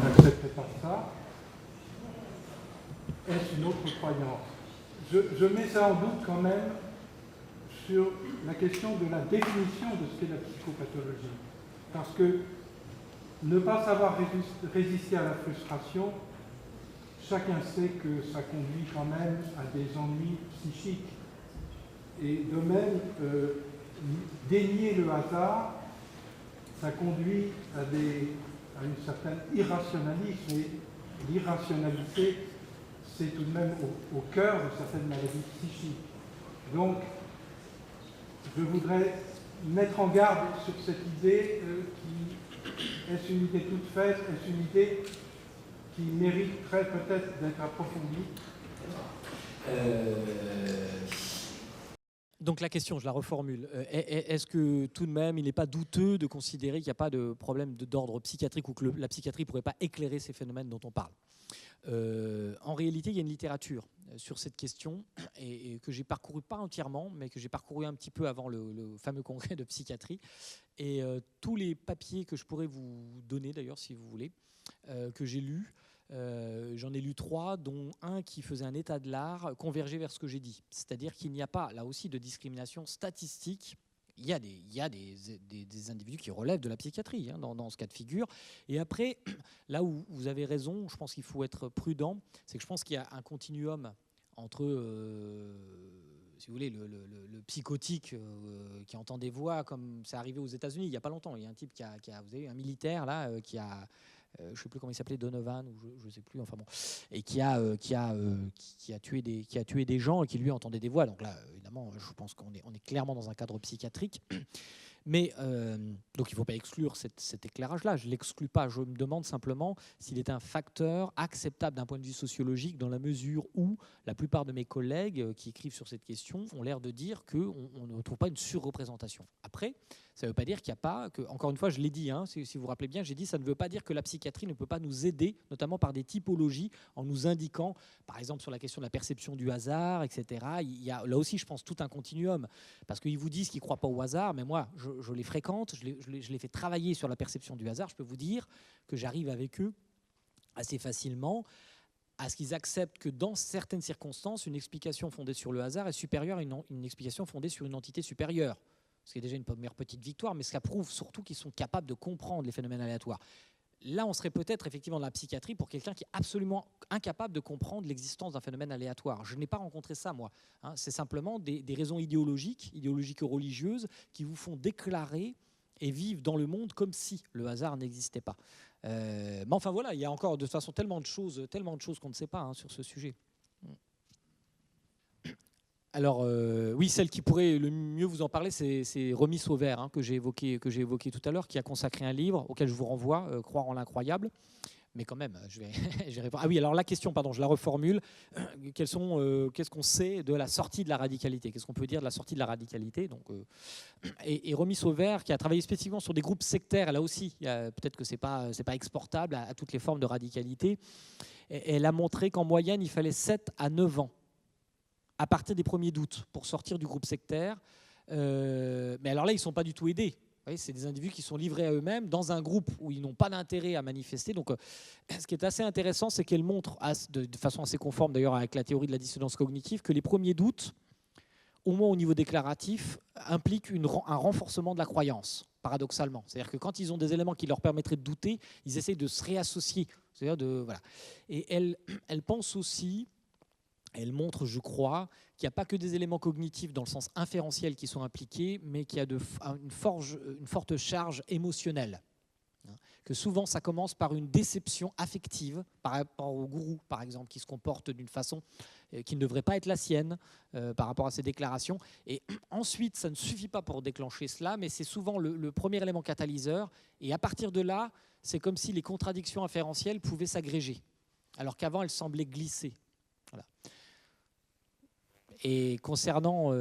n'acceptaient pas ça. Est-ce une autre croyance ? Je mets ça en doute quand même sur la question de la définition de ce qu'est la psychopathologie. Parce que ne pas savoir résister à la frustration, chacun sait que ça conduit quand même à des ennuis psychiques. Et de même, dénier le hasard, ça conduit à une certaine irrationalisme. Et l'irrationalité, c'est tout de même au cœur de certaines maladies psychiques. Donc, je voudrais mettre en garde sur cette idée est-ce une idée toute faite, est-ce une idée qui mériterait peut-être d'être approfondie. Donc la question, je la reformule. Est-ce que tout de même, il n'est pas douteux de considérer qu'il n'y a pas de problème d'ordre psychiatrique ou que la psychiatrie ne pourrait pas éclairer ces phénomènes dont on parle ? En réalité, il y a une littérature sur cette question et que j'ai parcouru pas entièrement, mais que j'ai parcouru un petit peu avant le fameux congrès de psychiatrie. Et tous les papiers que je pourrais vous donner, d'ailleurs, si vous voulez, que j'ai lus, j'en ai lu 3, dont un qui faisait un état de l'art, converger vers ce que j'ai dit. C'est-à-dire qu'il n'y a pas, là aussi, de discrimination statistique. Il y a des individus qui relèvent de la psychiatrie dans ce cas de figure. Et après, là où vous avez raison, je pense qu'il faut être prudent, c'est que je pense qu'il y a un continuum entre, si vous voulez, le psychotique qui entend des voix, comme c'est arrivé aux États-Unis il n'y a pas longtemps. Il y a un type vous avez un militaire là qui a... je ne sais plus comment il s'appelait, Donovan, ou je ne sais plus, enfin bon, et qui a tué des gens et qui lui entendait des voix. Donc là, évidemment, je pense qu'on est clairement dans un cadre psychiatrique. Mais donc il ne faut pas exclure cet éclairage-là. Je ne l'exclus pas. Je me demande simplement s'il est un facteur acceptable d'un point de vue sociologique, dans la mesure où la plupart de mes collègues qui écrivent sur cette question ont l'air de dire qu'on ne trouve pas une surreprésentation. Après, ça ne veut pas dire qu'il n'y a pas... encore une fois, je l'ai dit, si vous vous rappelez bien, j'ai dit ça ne veut pas dire que la psychiatrie ne peut pas nous aider, notamment par des typologies, en nous indiquant, par exemple, sur la question de la perception du hasard, etc. Il y a là aussi, je pense, tout un continuum. Parce qu'ils vous disent qu'ils ne croient pas au hasard, mais moi, je les fréquente, je les fais travailler sur la perception du hasard. Je peux vous dire que j'arrive avec eux assez facilement à ce qu'ils acceptent que dans certaines circonstances, une explication fondée sur le hasard est supérieure à une explication fondée sur une entité supérieure. Ce qui est déjà une première petite victoire, mais ça prouve surtout qu'ils sont capables de comprendre les phénomènes aléatoires. Là, on serait peut-être effectivement dans la psychiatrie pour quelqu'un qui est absolument incapable de comprendre l'existence d'un phénomène aléatoire. Je n'ai pas rencontré ça, moi. C'est simplement des raisons idéologiques ou religieuses qui vous font déclarer et vivre dans le monde comme si le hasard n'existait pas. Mais enfin voilà, il y a encore de toute façon tellement de choses qu'on ne sait pas sur ce sujet. Alors oui, celle qui pourrait le mieux vous en parler, c'est Remis Sauvert, que j'ai évoqué tout à l'heure, qui a consacré un livre auquel je vous renvoie, Croire en l'incroyable. Mais quand même, je vais répondre. Ah oui, alors la question, pardon, je la reformule. Qu'est-ce qu'on sait de la sortie de la radicalité? Qu'est-ce qu'on peut dire de la sortie de la radicalité? Donc, et Remis Sauvert, qui a travaillé spécifiquement sur des groupes sectaires, là aussi, peut-être que c'est pas exportable à toutes les formes de radicalité. Et elle a montré qu'en moyenne, il fallait 7 à 9 ans à partir des premiers doutes pour sortir du groupe sectaire. Mais alors là, ils ne sont pas du tout aidés. C'est des individus qui sont livrés à eux-mêmes dans un groupe où ils n'ont pas d'intérêt à manifester. Donc, ce qui est assez intéressant, c'est qu'elle montre, de façon assez conforme d'ailleurs avec la théorie de la dissonance cognitive, que les premiers doutes, au moins au niveau déclaratif, impliquent un renforcement de la croyance, paradoxalement. C'est-à-dire que quand ils ont des éléments qui leur permettraient de douter, ils essayent de se réassocier. C'est-à-dire voilà. Et elle pense aussi... Elle montre, je crois, qu'il n'y a pas que des éléments cognitifs dans le sens inférentiel qui sont impliqués, mais qu'il y a une forte charge émotionnelle. Que souvent, ça commence par une déception affective par rapport au gourou, par exemple, qui se comporte d'une façon qui ne devrait pas être la sienne par rapport à ses déclarations. Et ensuite, ça ne suffit pas pour déclencher cela, mais c'est souvent le premier élément catalyseur. Et à partir de là, c'est comme si les contradictions inférentielles pouvaient s'agréger, alors qu'avant, elles semblaient glisser. Voilà. Et concernant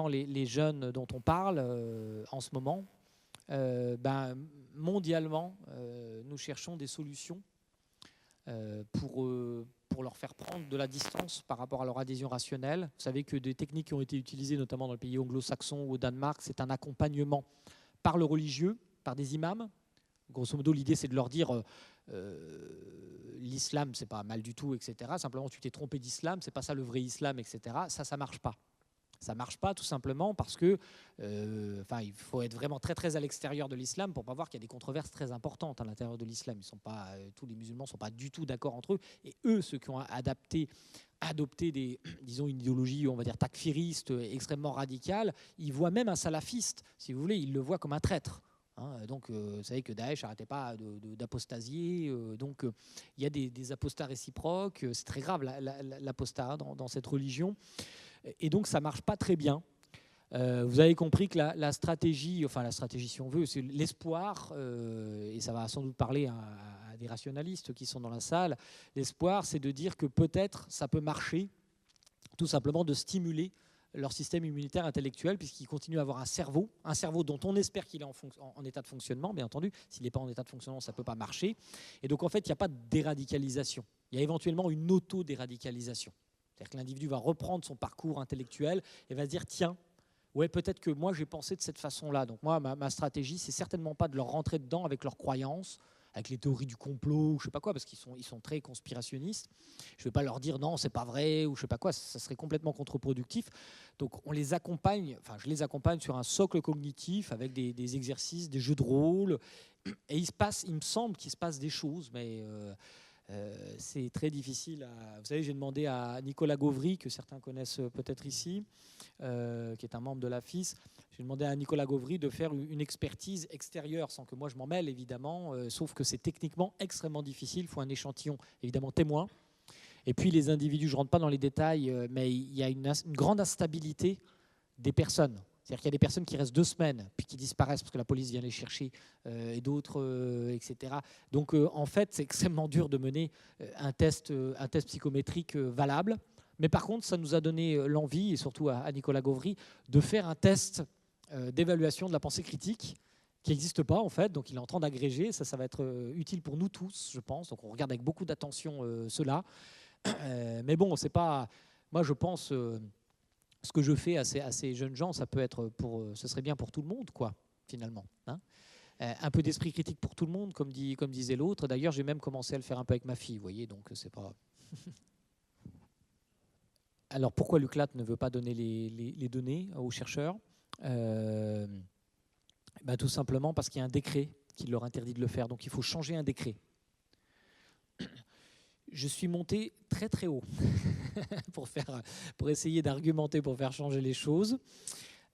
les jeunes dont on parle en ce moment, mondialement, nous cherchons des solutions pour leur faire prendre de la distance par rapport à leur adhésion rationnelle. Vous savez que des techniques qui ont été utilisées notamment dans le pays anglo-saxon ou au Danemark, c'est un accompagnement par le religieux, par des imams. Grosso modo, l'idée, c'est de leur dire l'islam, c'est pas mal du tout, etc. Simplement, tu t'es trompé d'islam, c'est pas ça le vrai islam, etc. Ça marche pas. Ça marche pas tout simplement parce que, il faut être vraiment très très à l'extérieur de l'islam pour pas voir qu'il y a des controverses très importantes à l'intérieur de l'islam. Tous les musulmans sont pas du tout d'accord entre eux. Et eux, ceux qui ont adopté une idéologie, on va dire takfiriste, extrêmement radicale, ils voient même un salafiste, si vous voulez, ils le voient comme un traître. Donc, vous savez que Daesh n'arrêtait pas d'apostasier. Donc, il y a des apostats réciproques. C'est très grave, l'apostat dans cette religion. Et donc, ça ne marche pas très bien. Vous avez compris que la stratégie, si on veut, c'est l'espoir, et ça va sans doute parler à des rationalistes qui sont dans la salle. L'espoir, c'est de dire que peut-être ça peut marcher, tout simplement de stimuler leur système immunitaire intellectuel, puisqu'ils continuent à avoir un cerveau dont on espère qu'il est en état de fonctionnement, bien entendu. S'il n'est pas en état de fonctionnement, ça ne peut pas marcher. Et donc, en fait, il n'y a pas de déradicalisation. Il y a éventuellement une auto-déradicalisation. C'est-à-dire que l'individu va reprendre son parcours intellectuel et va se dire, tiens, ouais, peut-être que moi j'ai pensé de cette façon-là. Donc moi, ma stratégie, c'est certainement pas de leur rentrer dedans avec leurs croyances, avec les théories du complot, ou je sais pas quoi, parce qu'ils sont très conspirationnistes. Je vais pas leur dire non, c'est pas vrai, ou je sais pas quoi, ça serait complètement contre-productif. Donc on les accompagne, enfin je les accompagne sur un socle cognitif avec des exercices, des jeux de rôle, et il me semble qu'il se passe des choses, mais c'est très difficile. Vous savez, j'ai demandé à Nicolas Gauvry, que certains connaissent peut-être ici, qui est un membre de la FIS. J'ai demandé à Nicolas Gauvry de faire une expertise extérieure, sans que moi je m'en mêle évidemment, sauf que c'est techniquement extrêmement difficile. Il faut un échantillon évidemment témoin. Et puis les individus, je ne rentre pas dans les détails, mais il y a une grande instabilité des personnes. C'est-à-dire qu'il y a des personnes qui restent 2 semaines, puis qui disparaissent parce que la police vient les chercher, et d'autres, etc. Donc en fait, c'est extrêmement dur de mener un test psychométrique valable. Mais par contre, ça nous a donné l'envie, et surtout à Nicolas Gauvry, de faire un test d'évaluation de la pensée critique qui n'existe pas en fait. Donc il est en train d'agréger. Ça va être utile pour nous tous, je pense. Donc on regarde avec beaucoup d'attention cela. Mais bon, c'est pas... Moi, je pense... ce que je fais à ces jeunes gens, ça peut être ce serait bien pour tout le monde, quoi, finalement. Hein, un peu d'esprit critique pour tout le monde, comme disait l'autre. D'ailleurs, j'ai même commencé à le faire un peu avec ma fille, vous voyez, donc c'est pas... Alors, pourquoi l'UCLAT ne veut pas donner les données aux chercheurs? Tout simplement parce qu'il y a un décret qui leur interdit de le faire. Donc, il faut changer un décret. Je suis monté très très haut pour essayer d'argumenter, pour faire changer les choses.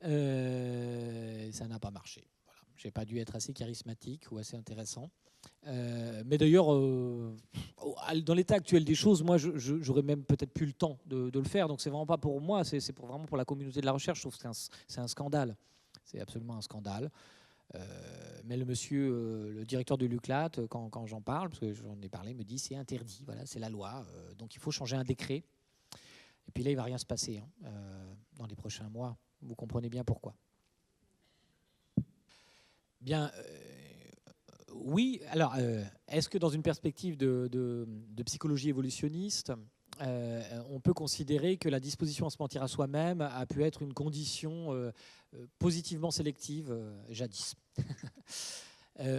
Ça n'a pas marché. Voilà. Je n'ai pas dû être assez charismatique ou assez intéressant. Mais d'ailleurs, dans l'état actuel des choses, moi, j'aurais même peut-être plus le temps de le faire. Donc, c'est vraiment pas pour moi, c'est vraiment pour la communauté de la recherche. Je trouve que c'est un scandale. C'est absolument un scandale. Mais le monsieur, le directeur de l'UCLAT, quand j'en parle, parce que j'en ai parlé, me dit c'est interdit, voilà, c'est la loi, donc il faut changer un décret. Et puis là, il ne va rien se passer dans les prochains mois. Vous comprenez bien pourquoi. Bien, oui. Alors, est-ce que dans une perspective de psychologie évolutionniste, on peut considérer que la disposition à se mentir à soi-même a pu être une condition positivement sélective jadis?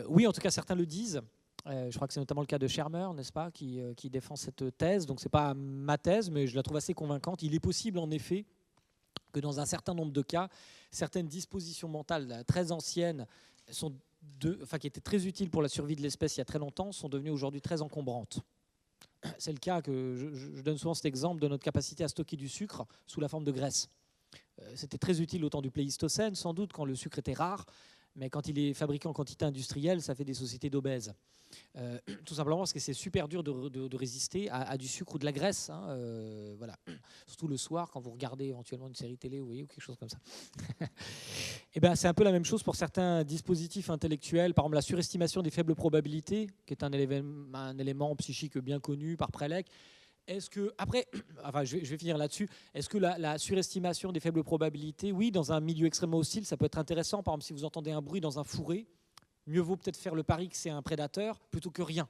Oui, en tout cas, certains le disent. Je crois que c'est notamment le cas de Shermer, n'est-ce pas, qui défend cette thèse. Donc, ce n'est pas ma thèse, mais je la trouve assez convaincante. Il est possible, en effet, que dans un certain nombre de cas, certaines dispositions mentales très anciennes, qui étaient très utiles pour la survie de l'espèce il y a très longtemps, sont devenues aujourd'hui très encombrantes. C'est le cas que je donne souvent cet exemple de notre capacité à stocker du sucre sous la forme de graisse. C'était très utile au temps du Pléistocène, sans doute, quand le sucre était rare, mais quand il est fabriqué en quantité industrielle, ça fait des sociétés d'obèses. Tout simplement parce que c'est super dur de résister à du sucre ou de la graisse. Hein, voilà. Surtout le soir, quand vous regardez éventuellement une série télé, vous voyez, ou quelque chose comme ça. Et ben, c'est un peu la même chose pour certains dispositifs intellectuels. Par exemple, la surestimation des faibles probabilités, qui est un élément psychique bien connu par Prelec. Est-ce que, après, enfin, je vais finir là-dessus, est-ce que la surestimation des faibles probabilités, oui, dans un milieu extrêmement hostile, ça peut être intéressant. Par exemple, si vous entendez un bruit dans un fourré, mieux vaut peut-être faire le pari que c'est un prédateur plutôt que rien.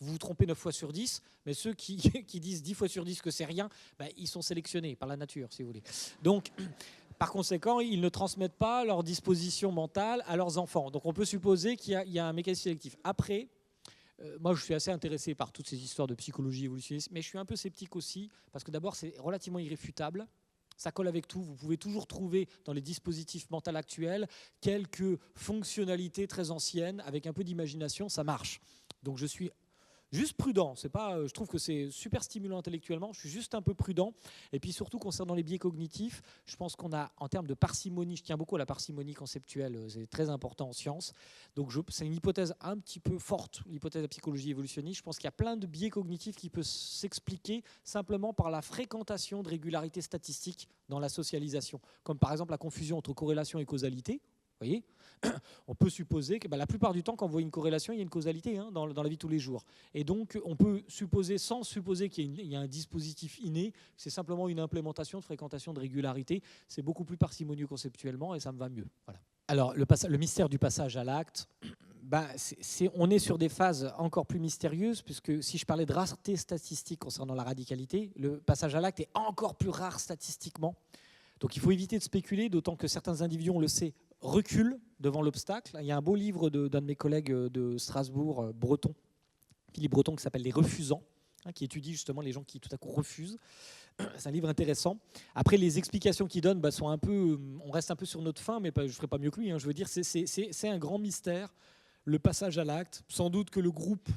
Vous vous trompez 9 fois sur 10, mais ceux qui disent 10 fois sur 10 que c'est rien, ben, ils sont sélectionnés par la nature, si vous voulez. Donc, par conséquent, ils ne transmettent pas leur disposition mentale à leurs enfants. Donc, on peut supposer qu'il y a un mécanisme sélectif. Après, moi, je suis assez intéressé par toutes ces histoires de psychologie évolutionniste, mais je suis un peu sceptique aussi, parce que d'abord, c'est relativement irréfutable. Ça colle avec tout. Vous pouvez toujours trouver dans les dispositifs mentaux actuels quelques fonctionnalités très anciennes, avec un peu d'imagination, ça marche. Donc, je suis juste prudent. C'est pas, je trouve que c'est super stimulant intellectuellement. Je suis juste un peu prudent. Et puis surtout concernant les biais cognitifs, je pense qu'on a, en termes de parcimonie, je tiens beaucoup à la parcimonie conceptuelle, c'est très important en sciences. Donc c'est une hypothèse un petit peu forte, l'hypothèse de la psychologie évolutionniste. Je pense qu'il y a plein de biais cognitifs qui peuvent s'expliquer simplement par la fréquentation de régularités statistiques dans la socialisation, comme par exemple la confusion entre corrélation et causalité. Vous voyez, on peut supposer que la plupart du temps, quand on voit une corrélation, il y a une causalité dans la vie de tous les jours. Et donc, on peut supposer, sans supposer qu'il y a un dispositif inné, c'est simplement une implémentation de fréquentation de régularité. C'est beaucoup plus parcimonieux conceptuellement et ça me va mieux. Voilà. Alors, le mystère du passage à l'acte, on est sur des phases encore plus mystérieuses, puisque si je parlais de rareté statistique concernant la radicalité, le passage à l'acte est encore plus rare statistiquement. Donc il faut éviter de spéculer, d'autant que certains individus, on le sait, reculent devant l'obstacle. Il y a un beau livre d'un de mes collègues de Strasbourg, breton, Philippe Breton, qui s'appelle « Les refusants », qui étudie justement les gens qui tout à coup refusent. C'est un livre intéressant. Après, les explications qu'il donne sont un peu... On reste un peu sur notre faim, mais je ne ferai pas mieux que lui. Je veux dire, c'est un grand mystère, le passage à l'acte. Sans doute que le groupe...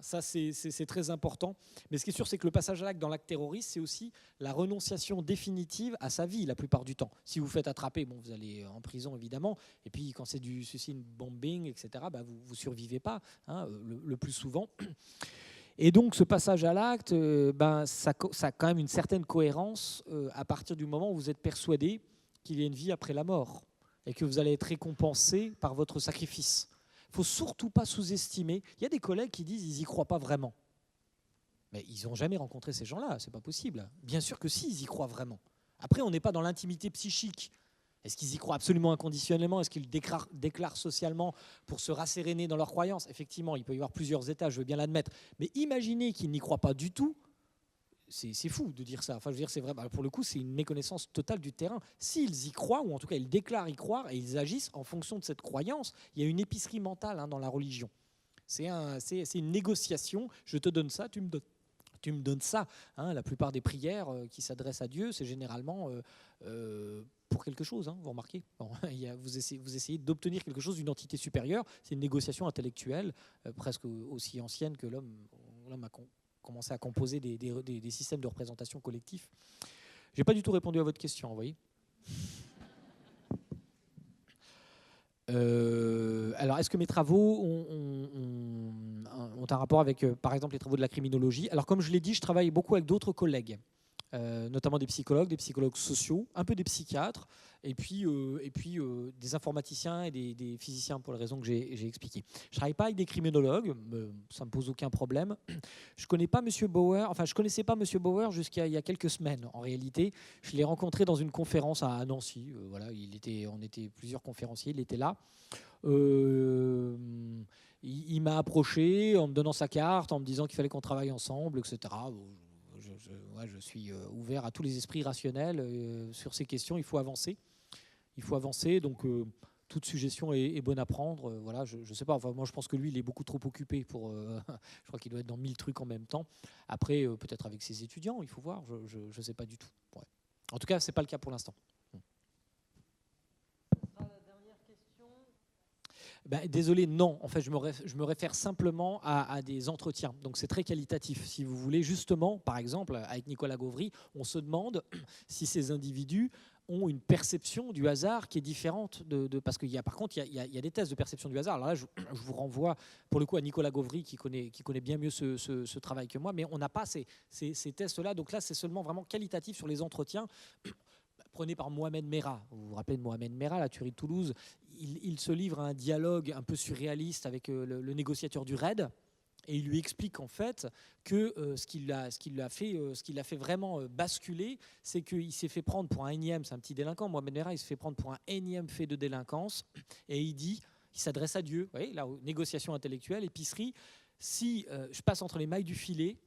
Ça, c'est très important. Mais ce qui est sûr, c'est que le passage à l'acte dans l'acte terroriste, c'est aussi la renonciation définitive à sa vie, la plupart du temps. Si vous faites attraper, vous allez en prison, évidemment. Et puis, quand c'est du suicide bombing, etc., vous ne survivez pas, le plus souvent. Et donc, ce passage à l'acte, ça a quand même une certaine cohérence à partir du moment où vous êtes persuadé qu'il y a une vie après la mort et que vous allez être récompensé par votre sacrifice. Il ne faut surtout pas sous-estimer. Il y a des collègues qui disent qu'ils n'y croient pas vraiment. Mais ils n'ont jamais rencontré ces gens-là, ce n'est pas possible. Bien sûr que si, ils y croient vraiment. Après, on n'est pas dans l'intimité psychique. Est-ce qu'ils y croient absolument inconditionnellement? Est-ce qu'ils déclarent socialement pour se rasséréner dans leurs croyances? Effectivement, il peut y avoir plusieurs états, je veux bien l'admettre. Mais imaginez qu'ils n'y croient pas du tout. C'est fou de dire ça. Enfin, je veux dire, c'est vrai. Pour le coup, c'est une méconnaissance totale du terrain. S'ils y croient, ou en tout cas ils déclarent y croire, et ils agissent en fonction de cette croyance, il y a une épicerie mentale dans la religion. C'est une négociation. Je te donne ça, tu me donnes ça. La plupart des prières qui s'adressent à Dieu, c'est généralement pour quelque chose. Vous remarquez, vous essayez d'obtenir quelque chose d'une entité supérieure. C'est une négociation intellectuelle, presque aussi ancienne que l'homme a commencé à composer des systèmes de représentation collectifs. Je n'ai pas du tout répondu à votre question, vous voyez. Alors, est-ce que mes travaux ont un rapport avec, par exemple, les travaux de la criminologie? Alors, comme je l'ai dit, je travaille beaucoup avec d'autres collègues, notamment des psychologues sociaux, un peu des psychiatres, et puis des informaticiens et des physiciens pour les raisons que j'ai expliquées. Je ne travaille pas avec des criminologues, ça ne me pose aucun problème. Je connaissais pas M. Bauer jusqu'à il y a quelques semaines, en réalité. Je l'ai rencontré dans une conférence à Nancy. On était plusieurs conférenciers, il était là. Il m'a approché en me donnant sa carte, en me disant qu'il fallait qu'on travaille ensemble, etc. Je suis ouvert à tous les esprits rationnels sur ces questions. Il faut avancer. Donc toute suggestion est bonne à prendre. Je sais pas. Enfin, moi, je pense que lui, il est beaucoup trop occupé pour. Je crois qu'il doit être dans 1000 trucs en même temps. Après, peut-être avec ses étudiants, il faut voir. Je sais pas du tout. Ouais. En tout cas, c'est pas le cas pour l'instant. Désolé, non. En fait, je me réfère simplement à des entretiens. Donc, c'est très qualitatif. Si vous voulez, justement, par exemple, avec Nicolas Gauvry, on se demande si ces individus ont une perception du hasard qui est différente parce qu'il y a, par contre, il y a des tests de perception du hasard. Alors là, je vous renvoie pour le coup à Nicolas Gauvry qui connaît bien mieux ce travail que moi, mais on n'a pas ces tests-là. Donc là, c'est seulement vraiment qualitatif sur les entretiens. Prenez par Mohamed Merah. Vous vous rappelez de Mohamed Merah, la tuerie de Toulouse. Il se livre à un dialogue un peu surréaliste avec le négociateur du RAID. Et il lui explique en fait que ce qui l'a fait vraiment basculer, c'est qu'il s'est fait prendre pour un énième, c'est un petit délinquant, Mohamed Merah, il se fait prendre pour un énième fait de délinquance, et il s'adresse à Dieu, vous voyez, là, négociation intellectuelle, épicerie, si je passe entre les mailles du filet,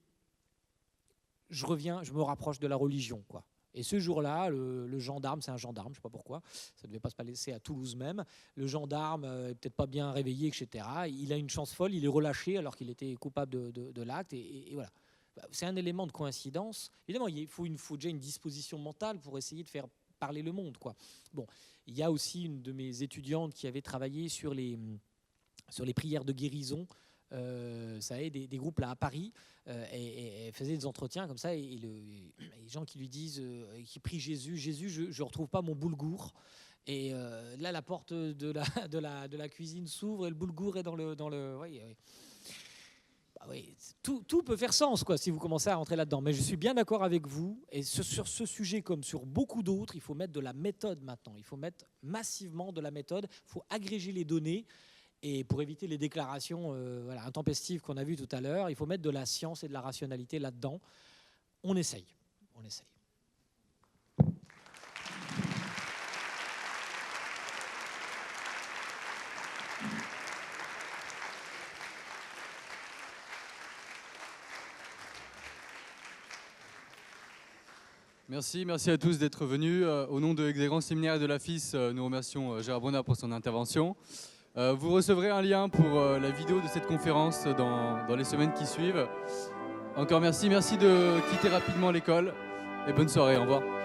je me rapproche de la religion, quoi. Et ce jour-là, le gendarme, c'est un gendarme, je ne sais pas pourquoi, ça ne devait pas se passer à Toulouse même, le gendarme n'est peut-être pas bien réveillé, etc. Il a une chance folle, il est relâché alors qu'il était coupable de l'acte, et voilà. C'est un élément de coïncidence. Évidemment, il faut déjà une disposition mentale pour essayer de faire parler le monde, quoi. Bon, il y a aussi une de mes étudiantes qui avait travaillé sur les prières de guérison. Ça a des groupes là à Paris et faisait des entretiens comme ça et les gens qui lui disent qui prient Jésus, je retrouve pas mon boulgour, et là la porte de la cuisine s'ouvre et le boulgour est dans le oui, tout peut faire sens, quoi, si vous commencez à rentrer là-dedans. Mais je suis bien d'accord avec vous, et sur ce sujet comme sur beaucoup d'autres, il faut mettre de la méthode maintenant, il faut mettre massivement de la méthode, il faut agréger les données. Et pour éviter les déclarations intempestives qu'on a vues tout à l'heure, il faut mettre de la science et de la rationalité là-dedans. On essaye. Merci à tous d'être venus. Au nom des grands séminaires de la FIS, nous remercions Gérard Brunner pour son intervention. Vous recevrez un lien pour la vidéo de cette conférence dans les semaines qui suivent. Encore merci de quitter rapidement l'école et bonne soirée, au revoir.